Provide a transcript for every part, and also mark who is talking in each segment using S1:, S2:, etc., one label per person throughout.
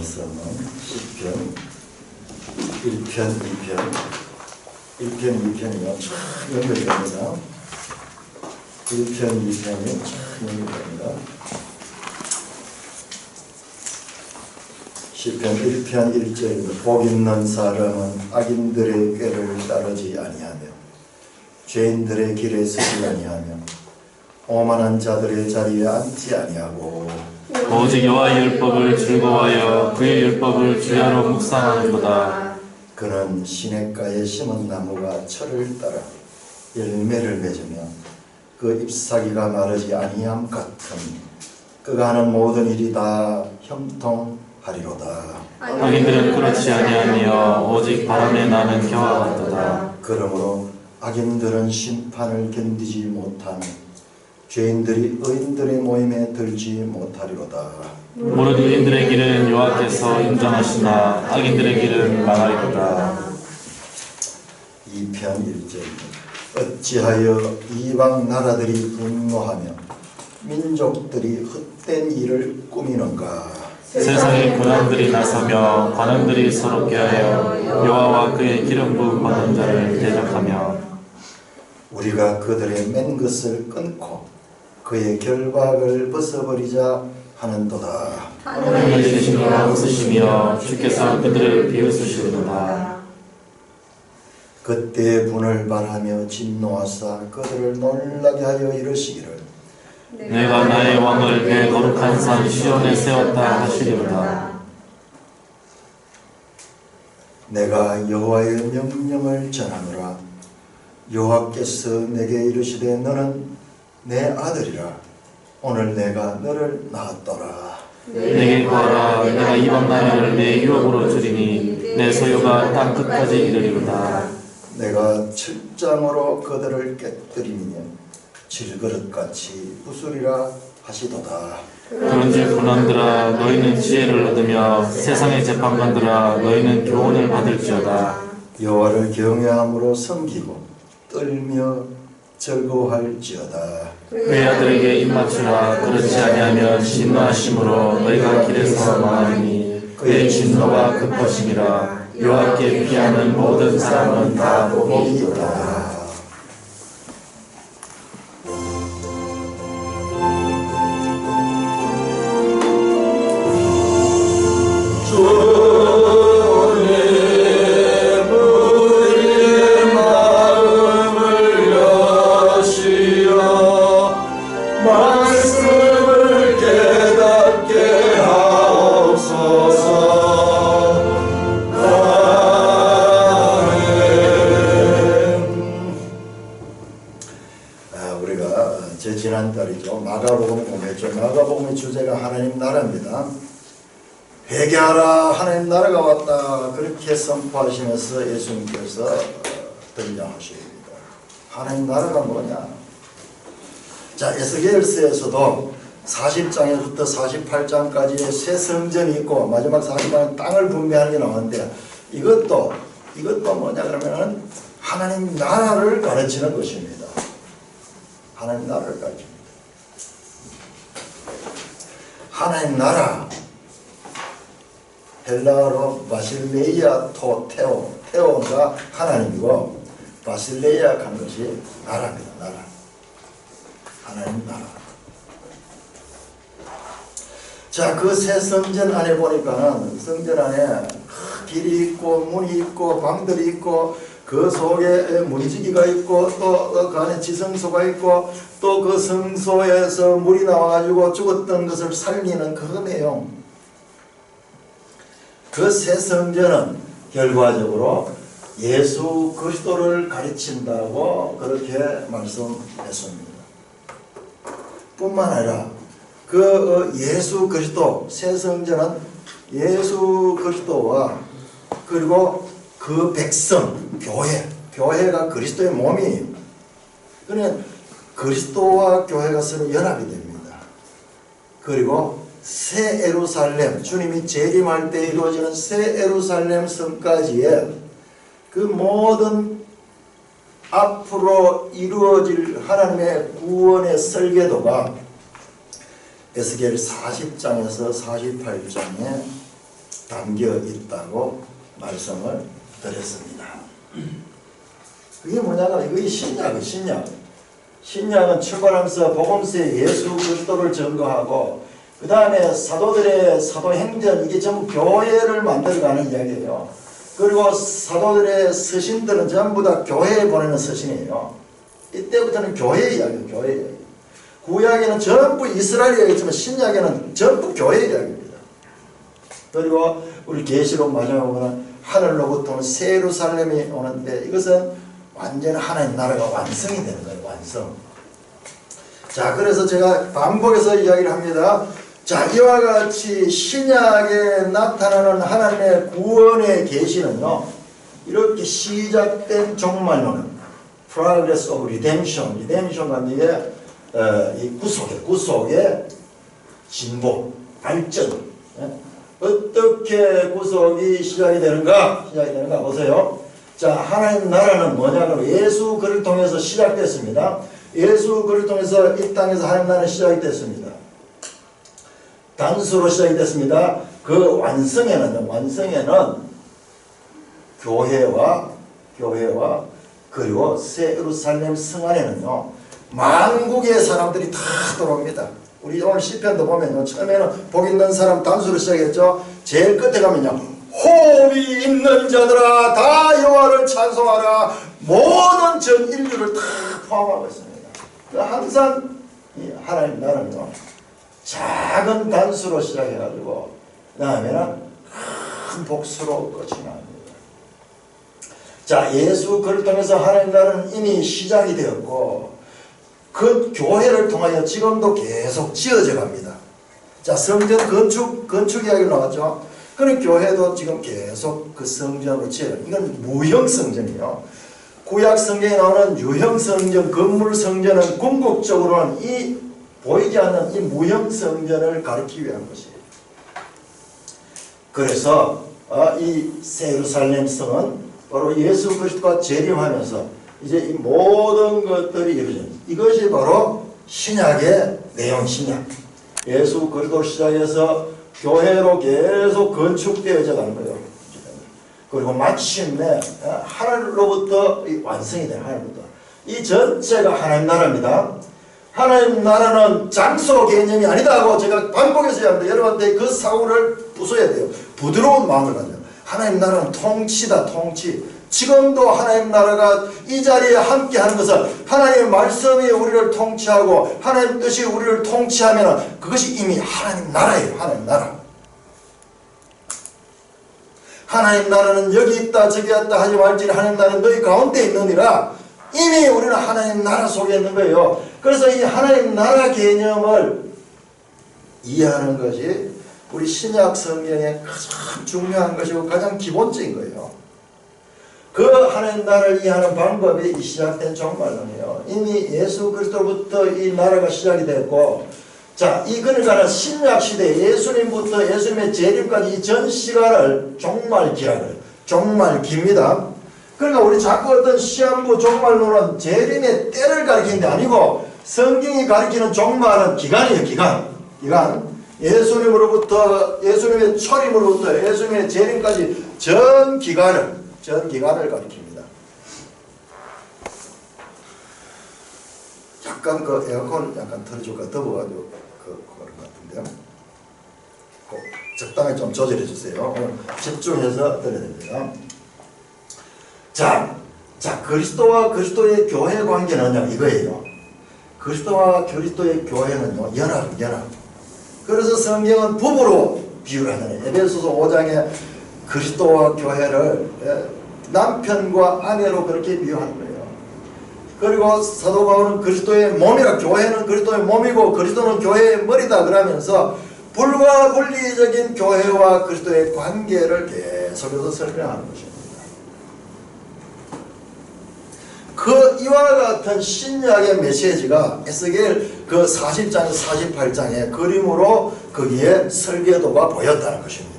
S1: 말씀은 시편 1편, 2편 2편이요. 쭉 연결됩니다. 1편, 2편이 쭉 연결됩니다. 시편 1편 1절 복 있는 사람은 악인들의 꾀를 따르지 아니하며 죄인들의 길에 서지 아니하며 오만한 자들의 자리에 앉지 아니하고
S2: 오직 여호와의 율법을 즐거워하여 그의 율법을 주야로 묵상하는도다.
S1: 그는 시냇가에 심은 나무가 철을 따라 열매를 맺으며 그 잎사귀가 마르지 아니함 같은 그가 하는 모든 일이 다 형통하리로다.
S2: 악인들은 그렇지 아니하며 오직 바람에 나는 겨와 같도다.
S1: 그러므로 악인들은 심판을 견디지 못하며 죄인들이 의인들의 모임에 들지 못하리로다.
S2: 무릇 의인들의 길은 여호와께서 인정하시나 악인들의 길은 망하리로다.
S1: 2편 1절 어찌하여 이방 나라들이 분노하며 민족들이 헛된 일을 꾸미는가.
S2: 세상의 군왕들이 나서며 관원들이 서로 꾀하여 여호와와 그의 기름 부은 받은 자를 대적하며
S1: 우리가 그들의 맨 것을 끊고 그의 결박을 벗어버리자 하는도다.
S2: 하나님의 주심과 웃으시며 주께서 그들을 비웃으시리로다.
S1: 그때 분을 발하며 진노하사 그들을 놀라게 하여 이르시기를
S2: 내가 나의 왕을 내 거룩한 산 시온에 세웠다 하시리로다.
S1: 내가 여호와의 명령을 전하노라. 여호와께서 내게 이르시되 너는 내 아들이라. 오늘 내가 너를 낳았더라.
S2: 내게 구하라. 내가 이방 나라를 내 유업으로 주리니 내 소유가 땅 끝까지 이르리로다.
S1: 내가 철장으로 그들을 깨뜨리며 질그릇같이 부수리라 하시도다.
S2: 그런즉 군왕들아 너희는 지혜를 얻으며 세상의 재판관들아 너희는 교훈을 받을지어다.
S1: 여호와를 경외함으로 섬기고 떨며 즐거워할지어다.
S2: 그의 아들에게 입맞추라. 그렇지 아니하면 진노하심으로 너희가 길에서 망하리니 그의 진노가 급하심이라. 여호와께 피하는 모든 사람은 다 복이 있도다.
S1: 지난달이죠. 마가복음 공부했죠. 마가복음의 주제가 하나님 나라입니다. 회개하라 하나님 나라가 왔다 그렇게 선포하시면서 예수님께서 등장하십니다. 하나님 나라가 뭐냐. 자, 에스겔서에서도 40장에서부터 48장까지의 새 성전이 있고 마지막 40장은 땅을 분배하는 게 나오는데 이것도 뭐냐 그러면은 하나님 나라를 가르치는 것입니다. 하나님 나라를 가르칩니다. 하나님 나라 헬라어로 바실레이아 테오가 하나님이고 바실레이아 한 것이 나라입니다. 나라. 하나님 나라. 자, 그 새 성전 안에 보니까는 성전 안에 길이 있고 문이 있고 방들이 있고 그 속에 문지기가 있고 또 그 안에 지성소가 있고 또 그 성소에서 물이 나와가지고 죽었던 것을 살리는 그 내용. 그 새 성전은 결과적으로 예수 그리스도를 가르친다고 그렇게 말씀했습니다. 뿐만 아니라 그 예수 그리스도 새 성전은 예수 그리스도와 그리고 그 백성 교회가 그리스도의 몸이에요. 그러면 그리스도와 교회가 서로 연합이 됩니다. 그리고 새 예루살렘, 주님이 재림할 때 이루어지는 새 예루살렘 성까지의 그 모든 앞으로 이루어질 하나님의 구원의 설계도가 에스겔 40장에서 48장에 담겨 있다고 말씀을 드렸습니다. 그게 뭐냐면 이거 신약은 신약은 출발하면서 복음서에 예수 그리스도를 증거하고 그 다음에 사도들의 사도행전 이게 전부 교회를 만들어가는 이야기예요. 그리고 사도들의 서신들은 전부 다 교회에 보내는 서신이에요. 이때부터는 교회 이야기예요. 교회 이야기. 구약에는 전부 이스라엘 이야기지만 신약에는 전부 교회 이야기입니다. 그리고 우리 계시록 마지막에 보면 하늘로부터 새 예루살렘이 오는데 이것은 완전 하나님 나라가 완성이 되는 거예요. 완성. 자, 그래서 제가 반복해서 이야기를 합니다. 자, 이와 같이 신약에 나타나는 하나님의 구원의 계시는요, 이렇게 시작된 종말론은 Progress of Redemption, Redemption과 이게 이 구속의 진보, 발전. 어떻게 구속이 시작이 되는가 보세요. 자, 하나님 나라는 뭐냐면 예수 그리스도를 통해서 시작됐습니다. 예수 그리스도를 통해서 이 땅에서 하나님 나라는 시작이 됐습니다. 단수로 시작이 됐습니다. 그 완성에는 교회와 그리고 새 예루살렘 성 안에는요 만국의 사람들이 다 들어옵니다. 우리 오늘 시편도 보면요 처음에는 복 있는 사람 단수로 시작했죠. 제일 끝에 가면요 호흡이 있는 자들아 다 여호와를 찬송하라. 모든 전 인류를 다 포함하고 있습니다. 항상 이 하나님 나라는요 작은 단수로 시작해가지고 그 다음에는 큰 복수로 끝이 납니다. 자, 예수 그를 통해서 하나님 나라는 이미 시작이 되었고 그 교회를 통하여 지금도 계속 지어져 갑니다. 자, 성전 건축 이야기 나왔죠. 그런 교회도 지금 계속 그 성전으로 지어요. 이건 무형 성전이에요. 구약 성경에 나오는 유형 성전, 건물 성전은 궁극적으로는 이 보이지 않는 이 무형 성전을 가리키기 위한 것이에요. 그래서 이 새 예루살렘 성은 바로 예수 그리스도가 재림하면서 이제 이 모든 것들이 이루어져요. 이것이 바로 신약의 내용, 신약. 예수 그리스도 시작해서 교회로 계속 건축되어져 가는 거예요. 그리고 마침내 하늘로부터 완성이 돼요. 하늘로부터. 이 전체가 하나님 나라입니다. 하나님 나라는 장소 개념이 아니다고 제가 반복해서 얘기합니다. 여러분한테 그 사고를 부숴야 돼요. 부드러운 마음을 가져요. 하나님 나라는 통치다, 통치. 지금도 하나님 나라가 이 자리에 함께 하는 것은 하나님의 말씀이 우리를 통치하고 하나님 뜻이 우리를 통치하면 그것이 이미 하나님 나라예요. 하나님 나라. 하나님 나라는 여기 있다 저기 있다 하지 말지 하나님 나라는 너희 가운데 있느니라. 이미 우리는 하나님 나라 속에 있는 거예요. 그래서 이 하나님 나라 개념을 이해하는 것이 우리 신약 성경의 가장 중요한 것이고 가장 기본적인 거예요. 그 하나님 나라를 이해하는 방법이 시작된 종말론이에요. 이미 예수 그리스도부터 이 나라가 시작이 됐고, 자, 그러니까 신약 시대 예수님부터 예수님의 재림까지 이 전 시간을 종말기라고요. 종말기입니다. 그러니까 우리 자꾸 어떤 시한부 종말론은 재림의 때를 가리키는 게 아니고 성경이 가리키는 종말은 기간이에요. 기간. 예수님으로부터 예수님의 초림으로부터 예수님의 재림까지 전 기간을 가리킵니다. 약간 그 에어컨 약간 틀어줄까 더워가지고 그런 것 같은데요. 적당히 좀 조절해 주세요. 집중해서 들어야 됩니다. 자, 그리스도와 그리스도의 교회 관계는요 이거예요. 그리스도와 그리스도의 교회는요 연합. 그래서 성경은 부부로 비유를 하잖아요. 에베소서 5장에 그리스도와 교회를 남편과 아내로 그렇게 비유하는 거예요. 그리고 사도 바울은 그리스도의 몸이라, 교회는 그리스도의 몸이고 그리스도는 교회의 머리다 그러면서 불과 분리적인 교회와 그리스도의 관계를 계속해서 설명하는 것입니다. 이와 같은 신약의 메시지가 에스겔 그 40장 48장의 그림으로 거기에 설계도가 보였다는 것입니다.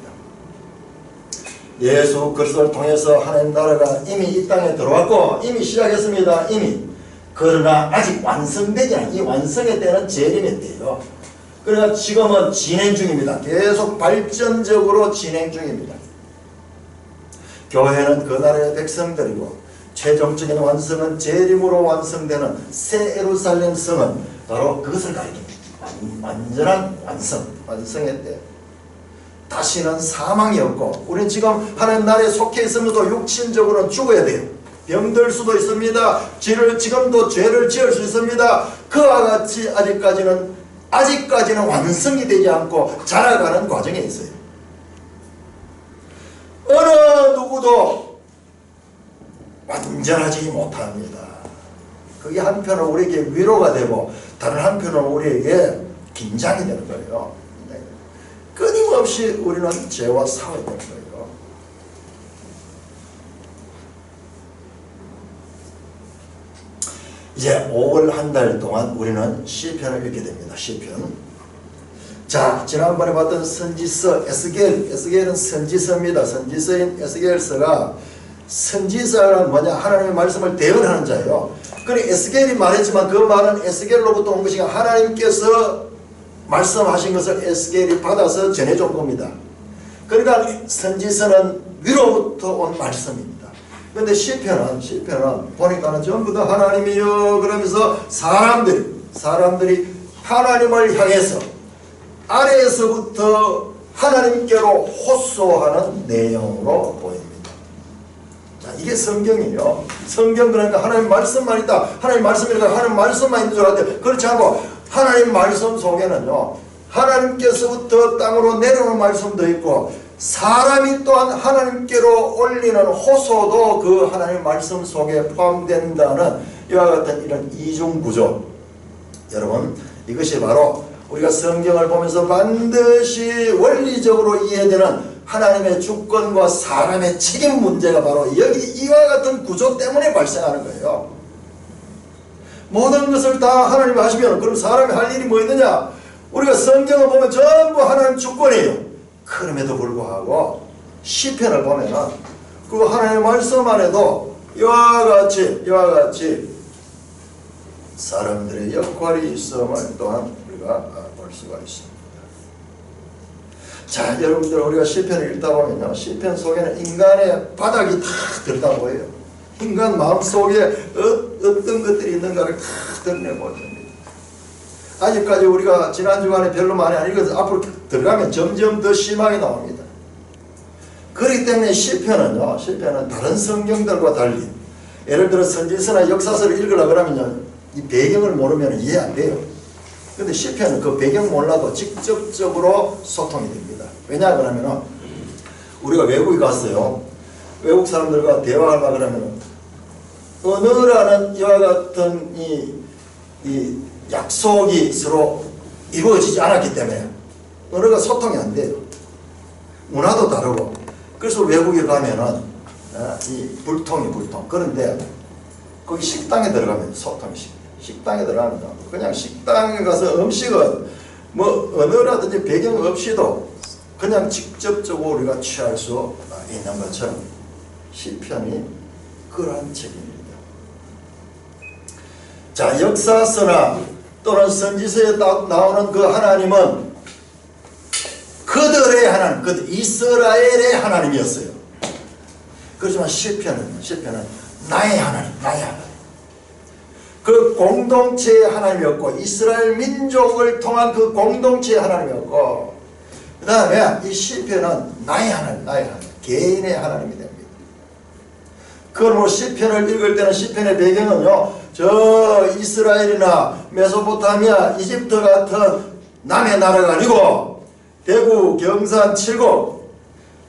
S1: 예수 그리스도를 통해서 하나님 나라가 이미 이 땅에 들어왔고 이미 시작했습니다. 이미. 그러나 아직 완성되지 않은 이 완성의 때는 재림의 때예요. 그러니까 지금은 진행 중입니다. 계속 발전적으로 진행 중입니다. 교회는 그 나라의 백성들이고 최종적인 완성은 재림으로 완성되는 새 예루살렘 성은 바로 그것을 가리킵니다. 완전한 완성의 때. 다시는 사망이 없고, 우리는 지금 하나님 나라에 속해 있으면도 육신적으로는 죽어야 돼요. 병들 수도 있습니다. 지금도 죄를 지을 수 있습니다. 그와 같이 아직까지는 완성이 되지 않고 자라가는 과정에 있어요. 어느 누구도 완전하지 못합니다. 그게 한편으로 우리에게 위로가 되고 다른 한편으로 우리에게 긴장이 되는 거예요. 끊임없이 우리는 죄와 싸워야 되는 거예요. 이제 5월 한 달 동안 우리는 시편을 읽게 됩니다. 시편. 자, 지난번에 봤던 선지서 에스겔은 선지서입니다. 선지서인 에스겔서가, 선지서는 뭐냐? 하나님의 말씀을 대언하는 자예요. 그래, 에스겔이 말했지만 그 말은 에스겔로부터 온 것이 아니라 하나님께서 말씀하신 것을 에스겔이 받아서 전해준 겁니다. 그러니까 선지서는 위로부터 온 말씀입니다. 그런데 시편은 보니까는 전부 다 하나님이여 그러면서 사람들이 하나님을 향해서 아래에서부터 하나님께로 호소하는 내용으로 보입니다. 자, 이게 성경이에요. 성경 그러니까 하나님 말씀만 있다. 하나님 말씀이니까 하나님 말씀만 있는 줄 알았는데 그렇지 않고 하나님 말씀 속에는요, 하나님께서부터 땅으로 내려오는 말씀도 있고 사람이 또한 하나님께로 올리는 호소도 그 하나님 말씀 속에 포함된다는 이와 같은 이런 이중구조. 여러분, 이것이 바로 우리가 성경을 보면서 반드시 원리적으로 이해되는 하나님의 주권과 사람의 책임 문제가 바로 여기 이와 같은 구조 때문에 발생하는 거예요. 모든 것을 다 하나님이 하시면 그럼 사람이 할 일이 뭐 있느냐? 우리가 성경을 보면 전부 하나님 주권이에요. 그럼에도 불구하고 시편을 보면은 그 하나님의 말씀 안에도 이와 같이 사람들의 역할이 있음을 또한 우리가 볼 수가 있습니다. 자, 여러분들 우리가 시편을 읽다 보면요, 시편 속에는 인간의 바닥이 다 들어가 보여요. 인간 마음속에 어떤 것들이 있는가를 다 드러내보입니다. 아직까지 우리가 지난 주간에 별로 많이 안 읽어서 앞으로 들어가면 점점 더 심하게 나옵니다. 그렇기 때문에 시편은 다른 성경들과 달리, 예를 들어 선지서나 역사서를 읽으려고 그러면요, 이 배경을 모르면 이해 안 돼요. 근데 시편은 그 배경 몰라도 직접적으로 소통이 됩니다. 왜냐 그러면 우리가 외국에 갔어요. 외국 사람들과 대화하려고 그러면 언어라는 이와 같은 이 약속이 서로 이루어지지 않았기 때문에 언어가 소통이 안 돼요. 문화도 다르고. 그래서 외국에 가면은 이 불통. 그런데 거기 식당에 들어가면 소통이 식당에 들어가면 그냥 식당에 가서 음식은 뭐 언어라든지 배경 없이도 그냥 직접적으로 우리가 취할 수 있는 것처럼 시편이 그러한 책입니다. 자, 역사서나 또는 선지서에 나오는 그 하나님은 그들의 하나님, 이스라엘의 하나님이었어요. 그렇지만 시편은 나의 하나님. 그 공동체의 하나님이었고 이스라엘 민족을 통한 그 공동체의 하나님이었고, 그 다음에 이 시편은 나의 하나님, 개인의 하나님이 됩니다. 그러므로 시편을 읽을 때는 시편의 배경은요, 저 이스라엘이나 메소포타미아, 이집트 같은 남의 나라가 아니고 대구, 경산, 칠곡,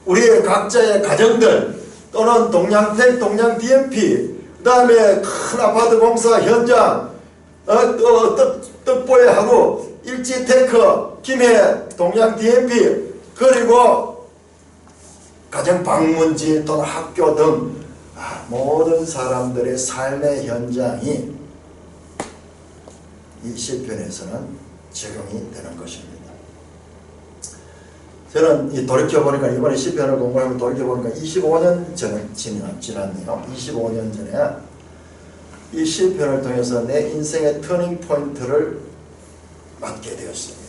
S1: 우리의 각자의 가정들 또는 동양택, 동양 DMP, 그 다음에 큰 아파트 공사 현장, 떡보에 하고 일지테크, 김해, 동양 DMP, 그리고 가정 방문지 또는 학교 등 모든 사람들의 삶의 현장이 이 시편에서는 적용이 되는 것입니다. 저는 돌이켜보니까 이번에 시편을 공부하면 돌이켜보니까 25년 전에 지났네요. 25년 전에 이 시편을 통해서 내 인생의 터닝 포인트를 맞게 되었습니다.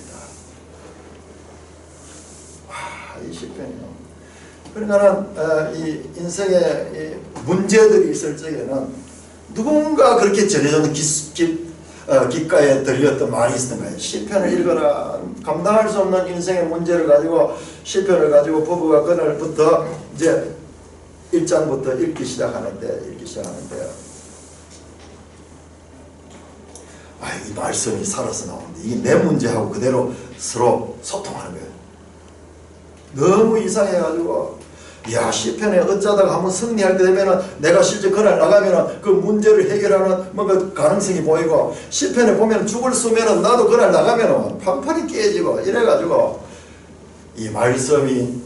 S1: 그러니까 이 인생에 이 문제들이 있을 적에는 누군가 그렇게 전해주는 귓가에 들렸던 말이 있었던 거예요. 시편을 읽어라. 감당할 수 없는 인생의 문제를 가지고 시편을 가지고 부부가 그날부터 이제 1장부터 읽기 시작하는데요. 이 말씀이 살아서 나오는데 이게 내 문제하고 그대로 서로 소통하는 거예요. 너무 이상해가지고 야, 시편에 어쩌다가 한번 승리할 때 되면은 내가 실제 그날 나가면은 그 문제를 해결하는 뭔가 가능성이 보이고, 시편에 보면 죽을 쓰면은 나도 그날 나가면은 판판이 깨지고 이래가지고 이 말씀이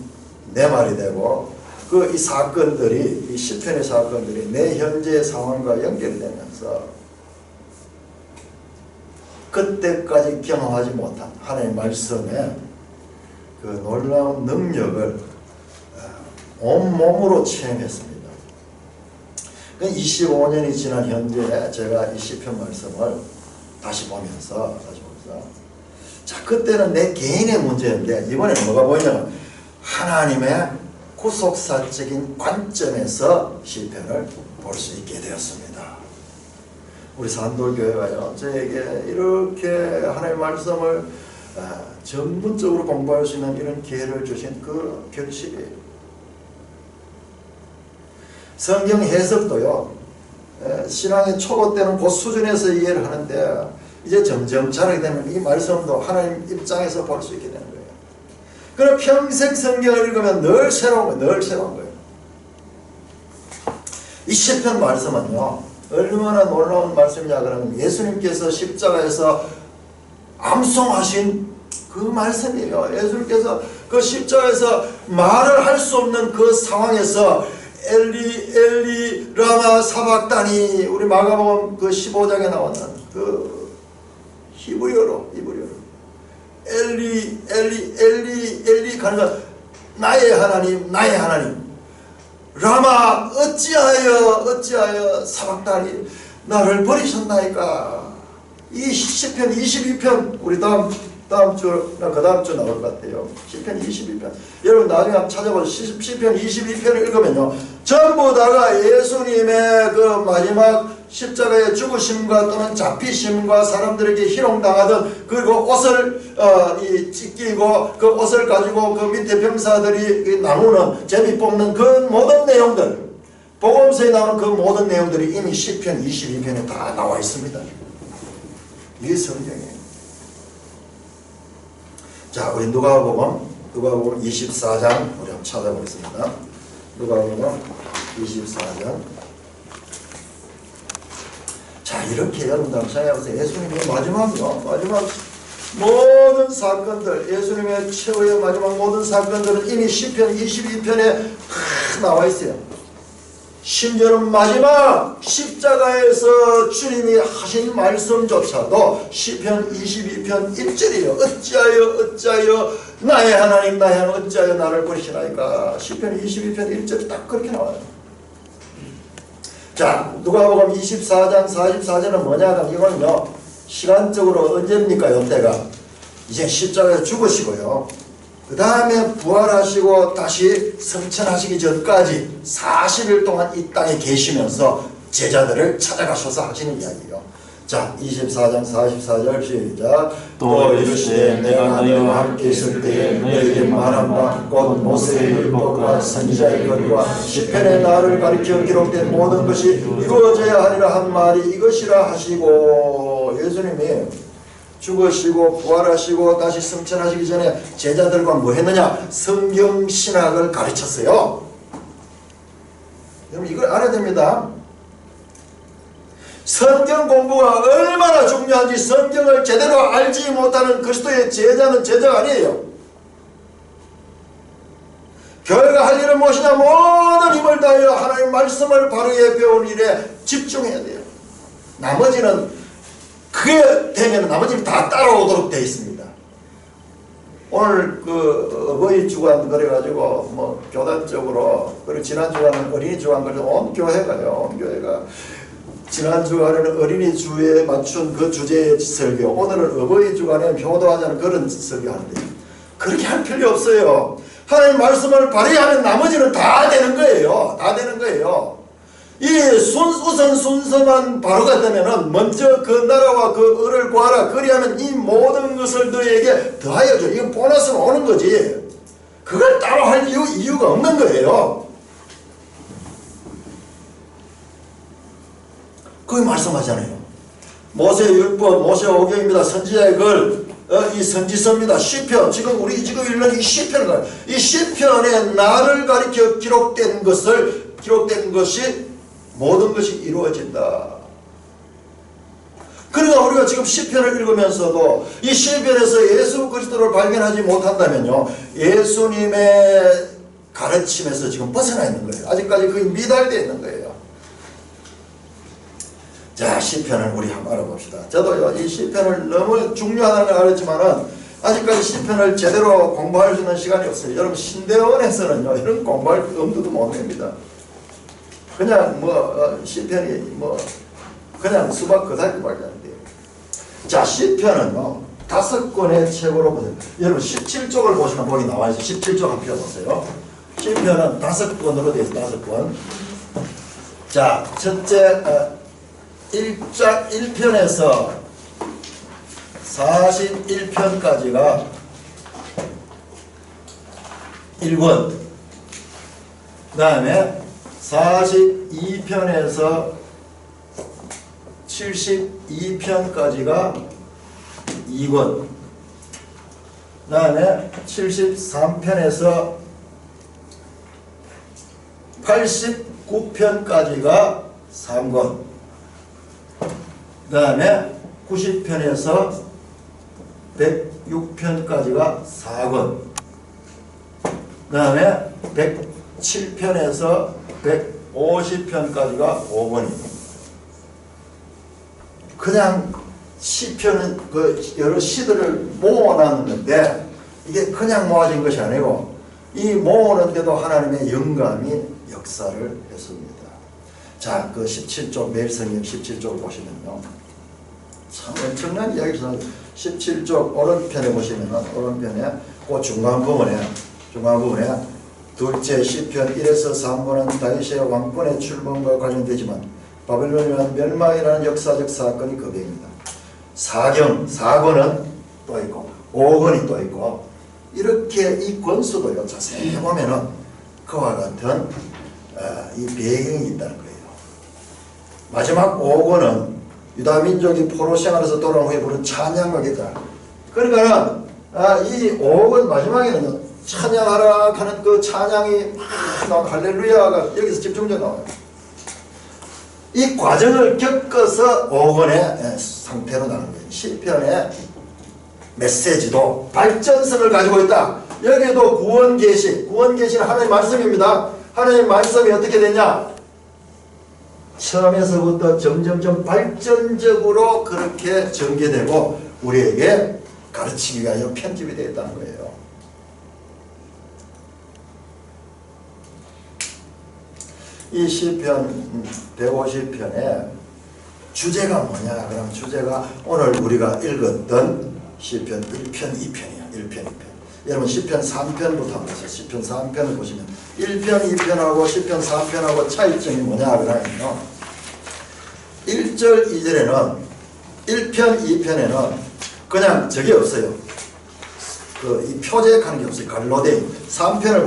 S1: 내 말이 되고 그 이 사건들이, 이 시편의 사건들이 내 현재의 상황과 연결되면서 그때까지 경험하지 못한 하나님의 말씀의 그 놀라운 능력을 온몸으로 체험했습니다. 25년이 지난 현재 제가 이 시편 말씀을 다시 보면서 자, 그때는 내 개인의 문제인데 이번에는 뭐가 보이냐면 하나님의 구속사적인 관점에서 시편을 볼 수 있게 되었습니다. 우리 산돌교회가요, 저에게 이렇게 하나님의 말씀을 전문적으로 공부할 수 있는 이런 기회를 주신 그 결실이에요. 성경 해석도요, 신앙의 초보 때는 그 수준에서 이해를 하는데 이제 점점 자라게 되면 이 말씀도 하나님 입장에서 볼 수 있게 되는 거예요. 그럼 평생 성경을 읽으면 늘 새로운 거예요. 이 시편 말씀은요, 얼마나 놀라운 말씀이냐 그러면 예수님께서 십자가에서 암송하신 그 말씀이에요. 예수님께서 그 십자가에서 말을 할 수 없는 그 상황에서 엘리 엘리 라마 사박다니, 우리 마가복음 그 15장에 나오는 그 히브리어로 엘리 가는 나의 하나님 라마 어찌하여 사박다니 나를 버리셨나이까. 이 시편 22편 우리 다음 주나 그 다음 주 나올 것 같아요. 시편 22편. 여러분 나중에 한번 찾아보세요. 시편 22편을 읽으면요, 전부 다가 예수님의 그 마지막 십자가의 죽으심과 또는 잡히심과 사람들에게 희롱당하던, 그리고 옷을 찢기고 그 옷을 가지고 그 밑에 병사들이 나누는, 제비 뽑는 그 모든 내용들, 복음서에 나오는 그 모든 내용들이 이미 시편 22편에 다 나와 있습니다. 이게 성경이에요. 자, 우리 누가복음 24장 우리 한번 찾아보겠습니다. 누가복음 24장. 자, 이렇게 여러분들 한번 생각해보세요. 예수님의 마지막 모든 사건들, 예수님의 최후의 마지막 모든 사건들은 이미 시편 22편에 나와 있어요. 심지어는 마지막 십자가에서 주님이 하신 말씀조차도 시편 22편 1절이에요. 어찌하여 나의 하나님 어찌하여 나를 버리시나이까. 시편 22편 1절이 딱 그렇게 나와요. 자, 누가복음 24장 44절은 뭐냐? 이거는요, 시간적으로 언제입니까? 이때가 이제 십자가에서 죽으시고요, 그 다음에 부활하시고 다시 승천하시기 전까지 40일 동안 이 땅에 계시면서 제자들을 찾아가셔서 하시는 이야기예요. 자, 24장 44절 시작.
S2: 또 이르시되 내가 너희와 함께 있을 때에 너희에게 말한 바 곧 모세의 율법과 선지자의 글과 시편의 나를 가리켜 기록된 모든 것이 이루어져야 하리라 한 말이 이것이라 하시고, 예수님이 죽으시고 부활하시고 다시 승천하시기 전에 제자들과 뭐 했느냐? 성경 신학을 가르쳤어요. 여러분 이걸 알아야 됩니다. 성경 공부가 얼마나 중요한지 성경을 제대로 알지 못하는 그리스도의 제자는 제자가 아니에요. 교회가 할 일은 무엇이냐? 모든 힘을 다하여 하나님의 말씀을 바르게 배운 일에 집중해야 돼요. 나머지는 그게 되면 나머지는 다 따라오도록 되어 있습니다. 오늘 그 어버이 주간 그래가지고 뭐 교단적으로, 그리고 지난 주간은 어린이 주간 그래서 온 교회가 지난 주간에는 어린이 주에 맞춘 그 주제의 설교, 오늘은 어버이 주간에 효도하자는 그런 설교하는데, 그렇게 할 필요 없어요.
S1: 하나님 말씀을 발휘하면 나머지는 다 되는 거예요. 다 되는 거예요. 이 우선 순서만 바로가 되면은 먼저 그 나라와 그 을을 구하라. 그리하면 이 모든 것을 너에게 더하여 줘. 이건 보너스로 오는 거지. 그걸 따로 할 이유가 없는 거예요. 거기 말씀하잖아요. 모세 율법, 모세 오경입니다. 선지자의 글, 이 선지서입니다. 시편, 지금 읽는 이 시편을, 이 시편에 나를 가리켜 기록된 것이 모든 것이 이루어진다. 그러니까 우리가 지금 시편을 읽으면서도 이 시편에서 예수 그리스도를 발견하지 못한다면요, 예수님의 가르침에서 지금 벗어나 있는 거예요. 아직까지 거의 미달되어 있는 거예요. 자, 시편을 우리 한번 알아봅시다. 저도요, 이 시편을 너무 중요하다는 걸 알았지만은 아직까지 시편을 제대로 공부할 수 있는 시간이 없어요. 여러분, 신대원에서는요, 이런 공부할 엄두도 못 냅니다. 그냥 시편이 그냥 수박 그다리밖에 안 돼요. 자, 시편은요, 5권의 책으로 보세요. 여러분, 17쪽을 보시면 거기 나와 있어요. 17쪽 한번 펴보세요. 시편은 5권으로 되어 있어요. 5권. 자, 첫째, 1편에서 41편까지가 1권. 그 다음에 42편에서 72편까지가 2권. 그 다음에 73편에서 89편까지가 3권. 그 다음에 90편에서 106편까지가 4권. 그 다음에 107편에서 150편까지가 5권입니다. 그냥 시편은 그 여러 시들을 모아놨는데 이게 그냥 모아진 것이 아니고 이 모으는데도 하나님의 영감이 역사를 했습니다. 자, 그 17쪽 매일성경 17쪽을 보시면요, 참 엄청난 이야기를 17쪽 오른편에 보시면은 오른편에 그 중간 부분에 둘째 시편 1에서 3번은 다윗의 왕권의 출범과 관련되지만 바벨론이라는 멸망이라는 역사적 사건이 그 배경입니다. 4권은 또 있고 5권이 또 있고 이렇게 이 권수도요 자세히 보면은 그와 같은 이 배경이 있다는 거예요. 마지막 5권은 유다 민족이 포로 생활에서 돌아온 후에 부른 찬양곡이다. 그러니까 이 5권 마지막에는 찬양하라 하는 그 찬양이 막 할렐루야가 여기서 집중적으로 나와요. 이 과정을 겪어서 5권의 상태로 나는 거예요. 시편의 메시지도 발전성을 가지고 있다. 여기에도 구원계시는 하나님의 말씀입니다. 하나님의 말씀이 어떻게 되냐? 처음에서부터 점점점 발전적으로 그렇게 전개되고 우리에게 가르치기 위하여 편집이 되어 있다는 거예요. 이 시편 150편의 주제가 뭐냐? 그럼 주제가 오늘 우리가 읽었던 시편 1편, 2편이야. 1편, 2편. 여러분 시편 3편부터 한번 보세요. 시편 3편을 보시면 1편, 2편하고 시편 3편하고 차이점이 뭐냐? 그러면요, 1절, 2절에는 1편, 2편에는 그냥 저게 없어요. 이 표제하는 게 없어요. 갈로데. 3편을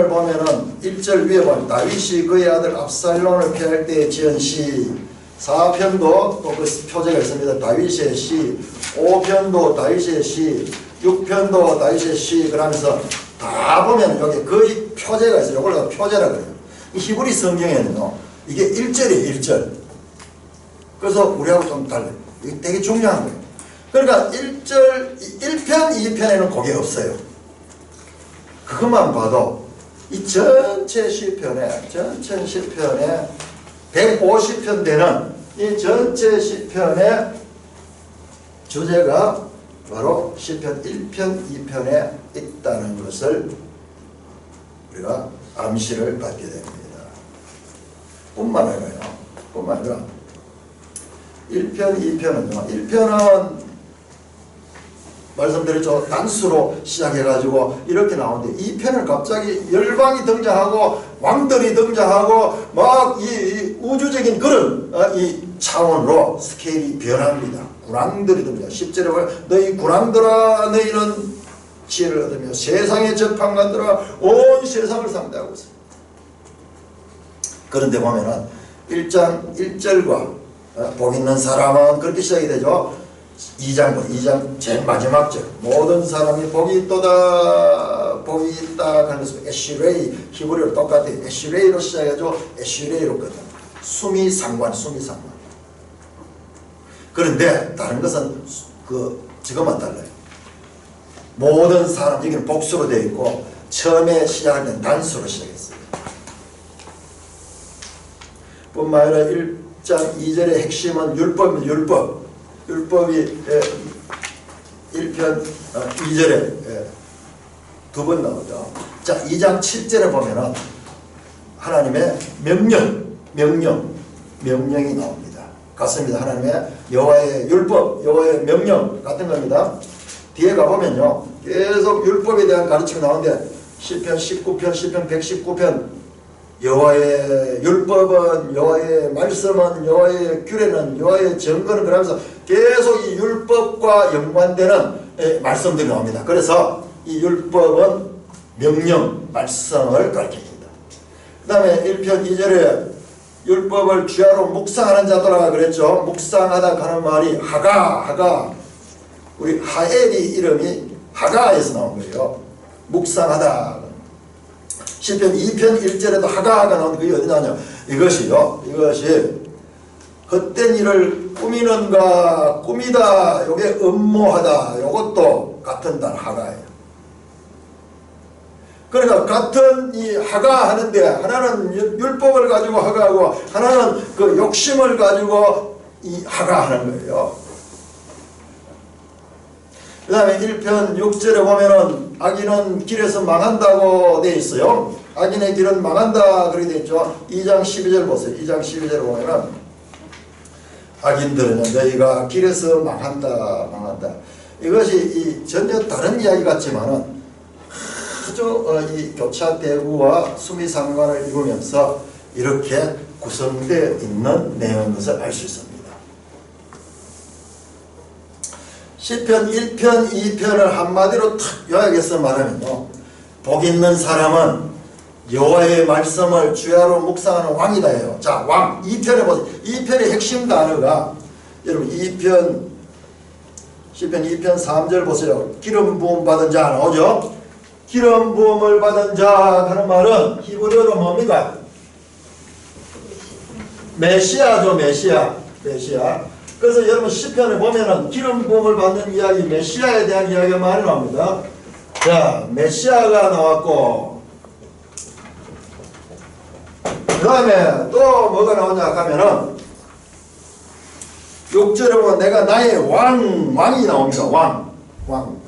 S1: 보면은 1절 위에 보면 다윗이 그의 아들 압살롬을 피할 때에 지은 시, 4편도 또 그 표제가 있습니다. 다윗의 시, 5편도 다윗의 시, 6편도 다윗의 시. 그러면서 다 보면 여기 거의 표제가 있어요. 이걸 표제라고 해요. 이 히브리 성경에는요, 이게 1절이에요. 1절. 그래서 우리하고 좀 달라요. 이게 되게 중요한 거예요. 그러니까 1편, 2편에는 그게 없어요. 그것만 봐도 이 전체 시편에 150편 되는 이 전체 시편의 주제가 바로 시편 1편, 2편에 있다는 것을 우리가 암시를 받게 됩니다. 뿐만 아니라 1편, 2편은요, 1편은 말씀드렸죠. 단수로 시작해가지고 이렇게 나오는데 이 편을 갑자기 열방이 등장하고 왕들이 등장하고 막 이 우주적인 그런 이 차원으로 스케일이 변합니다. 군왕들이 등장. 10절에 보면 너희 군왕들아 너희는 지혜를 얻으며 세상의 재판관들아 온 세상을 상대하고 있습니다. 그런데 보면은 1장 1절과 복 있는 사람은 그렇게 시작이 되죠. 2장 제일 마지막 절 모든 사람이 복이 있도다 복이 있다 하는 것은 에시레이 히브리어로 똑같아요. 에시레이로 시작해서 에시레이로 끝납니다. 수미상관 그런데 다른 것은 저것만 달라요. 모든 사람 여기는 복수로 되어 있고 처음에 시작할 때는 단수로 시작했어요. 뿐만 아니라 1장 2절의 핵심은 율법입니다. 율법이 1편 2절에 두 번 나오죠. 자, 2장 7절에 보면은 하나님의 명령이 나옵니다. 같습니다. 하나님의 여호와의 율법, 여호와의 명령 같은 겁니다. 뒤에 가보면요. 계속 율법에 대한 가르침이 나오는데 시편 19편, 시편 119편 여호와의 율법은 여호와의 말씀은 여호와의 규례는 여호와의 증거는 그러면서 계속 이 율법과 연관되는 말씀들이 나옵니다. 그래서 이 율법은 명령, 말씀을 가르칩니다. 그 다음에 1편 2절에 율법을 주야로 묵상하는 자더라 그랬죠. 묵상하다 하는 말이 하가 우리 하엘이 이름이 하가에서 나온 거예요. 묵상하다. 시편 2편 1절에도 하가가 나오는 그게 어디 나오냐. 이것이 헛된 일을 꾸미는가 꾸미다 요게 음모하다 요것도 같은 단 하가예요. 그러니까 같은 이 하가 하는데 하나는 율법을 가지고 하가하고 하나는 그 욕심을 가지고 이 하가 하는 거예요. 그 다음에 1편 6절에 보면은 악인은 길에서 망한다고 되어 있어요. 악인의 길은 망한다 그렇게 되어 있죠. 2장 12절 보세요. 2장 12절에 보면은 악인들은 너희가 길에서 망한다. 이것이 전혀 다른 이야기 같지만은 아주 이 교차대구와 수미상관을 이루면서 이렇게 구성되어 있는 내용인 것을 알 수 있습니다. 시편 1편, 2편을 한마디로 탁 요약해서 말하면요. 복 있는 사람은 여호와의 말씀을 주야로 묵상하는 왕이다 해요. 자, 왕 2편에 보세요. 2편의 핵심 단어가 여러분 2편 시편 2편 3절 보세요. 기름 부음 받은 자 나오죠. 기름 부음을 받은 자 하는 말은 히브리어로 뭡니까? 메시아죠. 메시아. 그래서 여러분 시편에 보면은 기름 부음을 받는 이야기, 메시아에 대한 이야기가 많이 나옵니다. 자, 메시아가 나왔고 그 다음에 또 뭐가 나오냐 하면은 6절에 보면 내가 나의 왕이 나옵니다. 왕.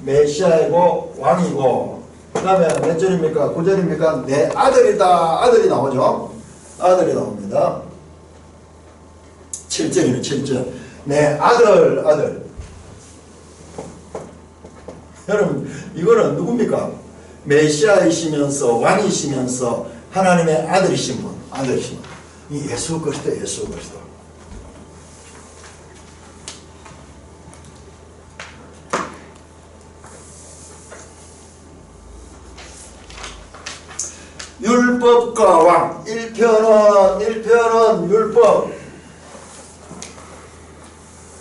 S1: 메시아이고 왕이고 그 다음에 몇 절입니까? 9절입니까? 내 아들이다. 아들이 나오죠. 아들이 나옵니다. 7절이네. 7절. 내 아들. 여러분 이거는 누굽니까? 메시아이시면서 왕이시면서 하나님의 아들이신 분. 이 예수 그리스도. 율법과 왕. 1편은 율법.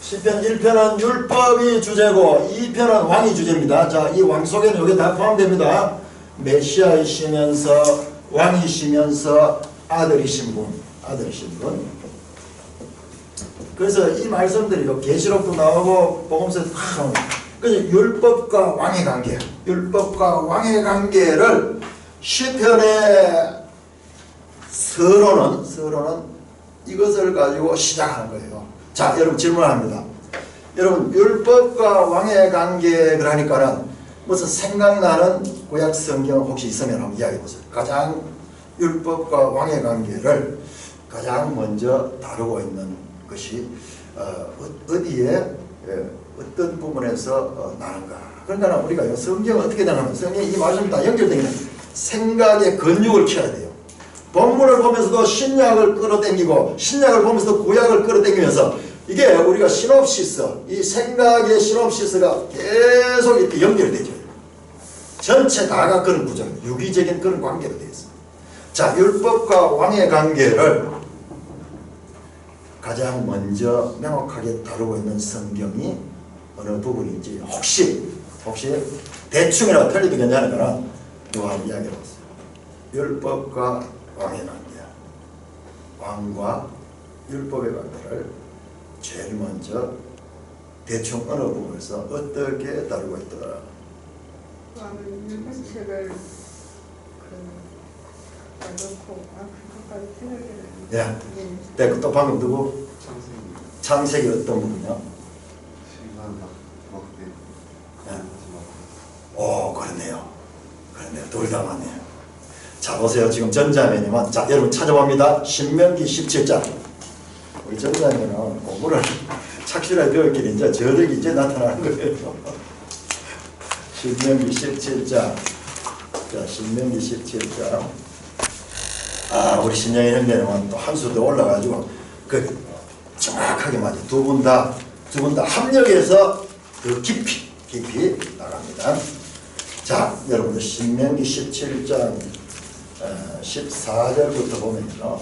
S1: 시편 1편은 율법이 주제고 2편은 왕이 주제입니다. 자, 이 왕 속에는 여기 다 포함됩니다. 메시아이시면서 왕이시면서 아들이신 분. 그래서 이 말씀들이 계시록도 나오고 복음서에도 다 나옵니다. 그래서 율법과 왕의 관계를 시편의 서론은 이것을 가지고 시작하는 거예요. 자, 여러분 질문합니다. 여러분 율법과 왕의 관계를 하니까는 무슨 생각나는 구약 성경 혹시 있으면 한번 이야기해 보세요. 가장 율법과 왕의 관계를 가장 먼저 다루고 있는 것이 어디에 어떤 부분에서 나는가. 그러니까 우리가 성경은 어떻게 되냐면 성경이 이 말씀 다 연결되는 생각의 근육을 키워야 돼요. 본문을 보면서도 신약을 끌어당기고 신약을 보면서도 구약을 끌어당기면서 이게 우리가 시놉시스, 이 생각의 시놉시스가 계속 이렇게 연결되죠. 전체 다가 그런 구조입니다. 유기적인 그런 관계로 되어 있습니다. 자, 율법과 왕의 관계를 가장 먼저 명확하게 다루고 있는 성경이 어느 부분인지 혹시 대충이라도 틀리도 괜찮으니까 요한 이야기해봤어요. 율법과 왕의 관계, 왕과 율법의 관계를 제일 먼저 대충 어느 부분에서 어떻게 다루고 있더라.
S3: 왕은 율법책을 넣고 그것까지 생각해요.
S1: 예. 또 방금 누구? 창세기 어떤 부분이요? 오, 그렇네요. 둘 다 맞네요. 자, 보세요. 지금 전자매님은, 자, 여러분 찾아봅니다. 신명기 17장. 우리 전자매는 공부를 착실하게 배웠길래 이제 저력이 이제 나타나는 거예요. 신명기 17장. 자, 신명기 17장. 우리 신영이 형제는 또 한 수 더 올라가지고, 정확하게 맞아요. 두 분 다 합력해서 그 깊이 나갑니다. 자, 여러분들 신명기 17장 14절부터 보면요.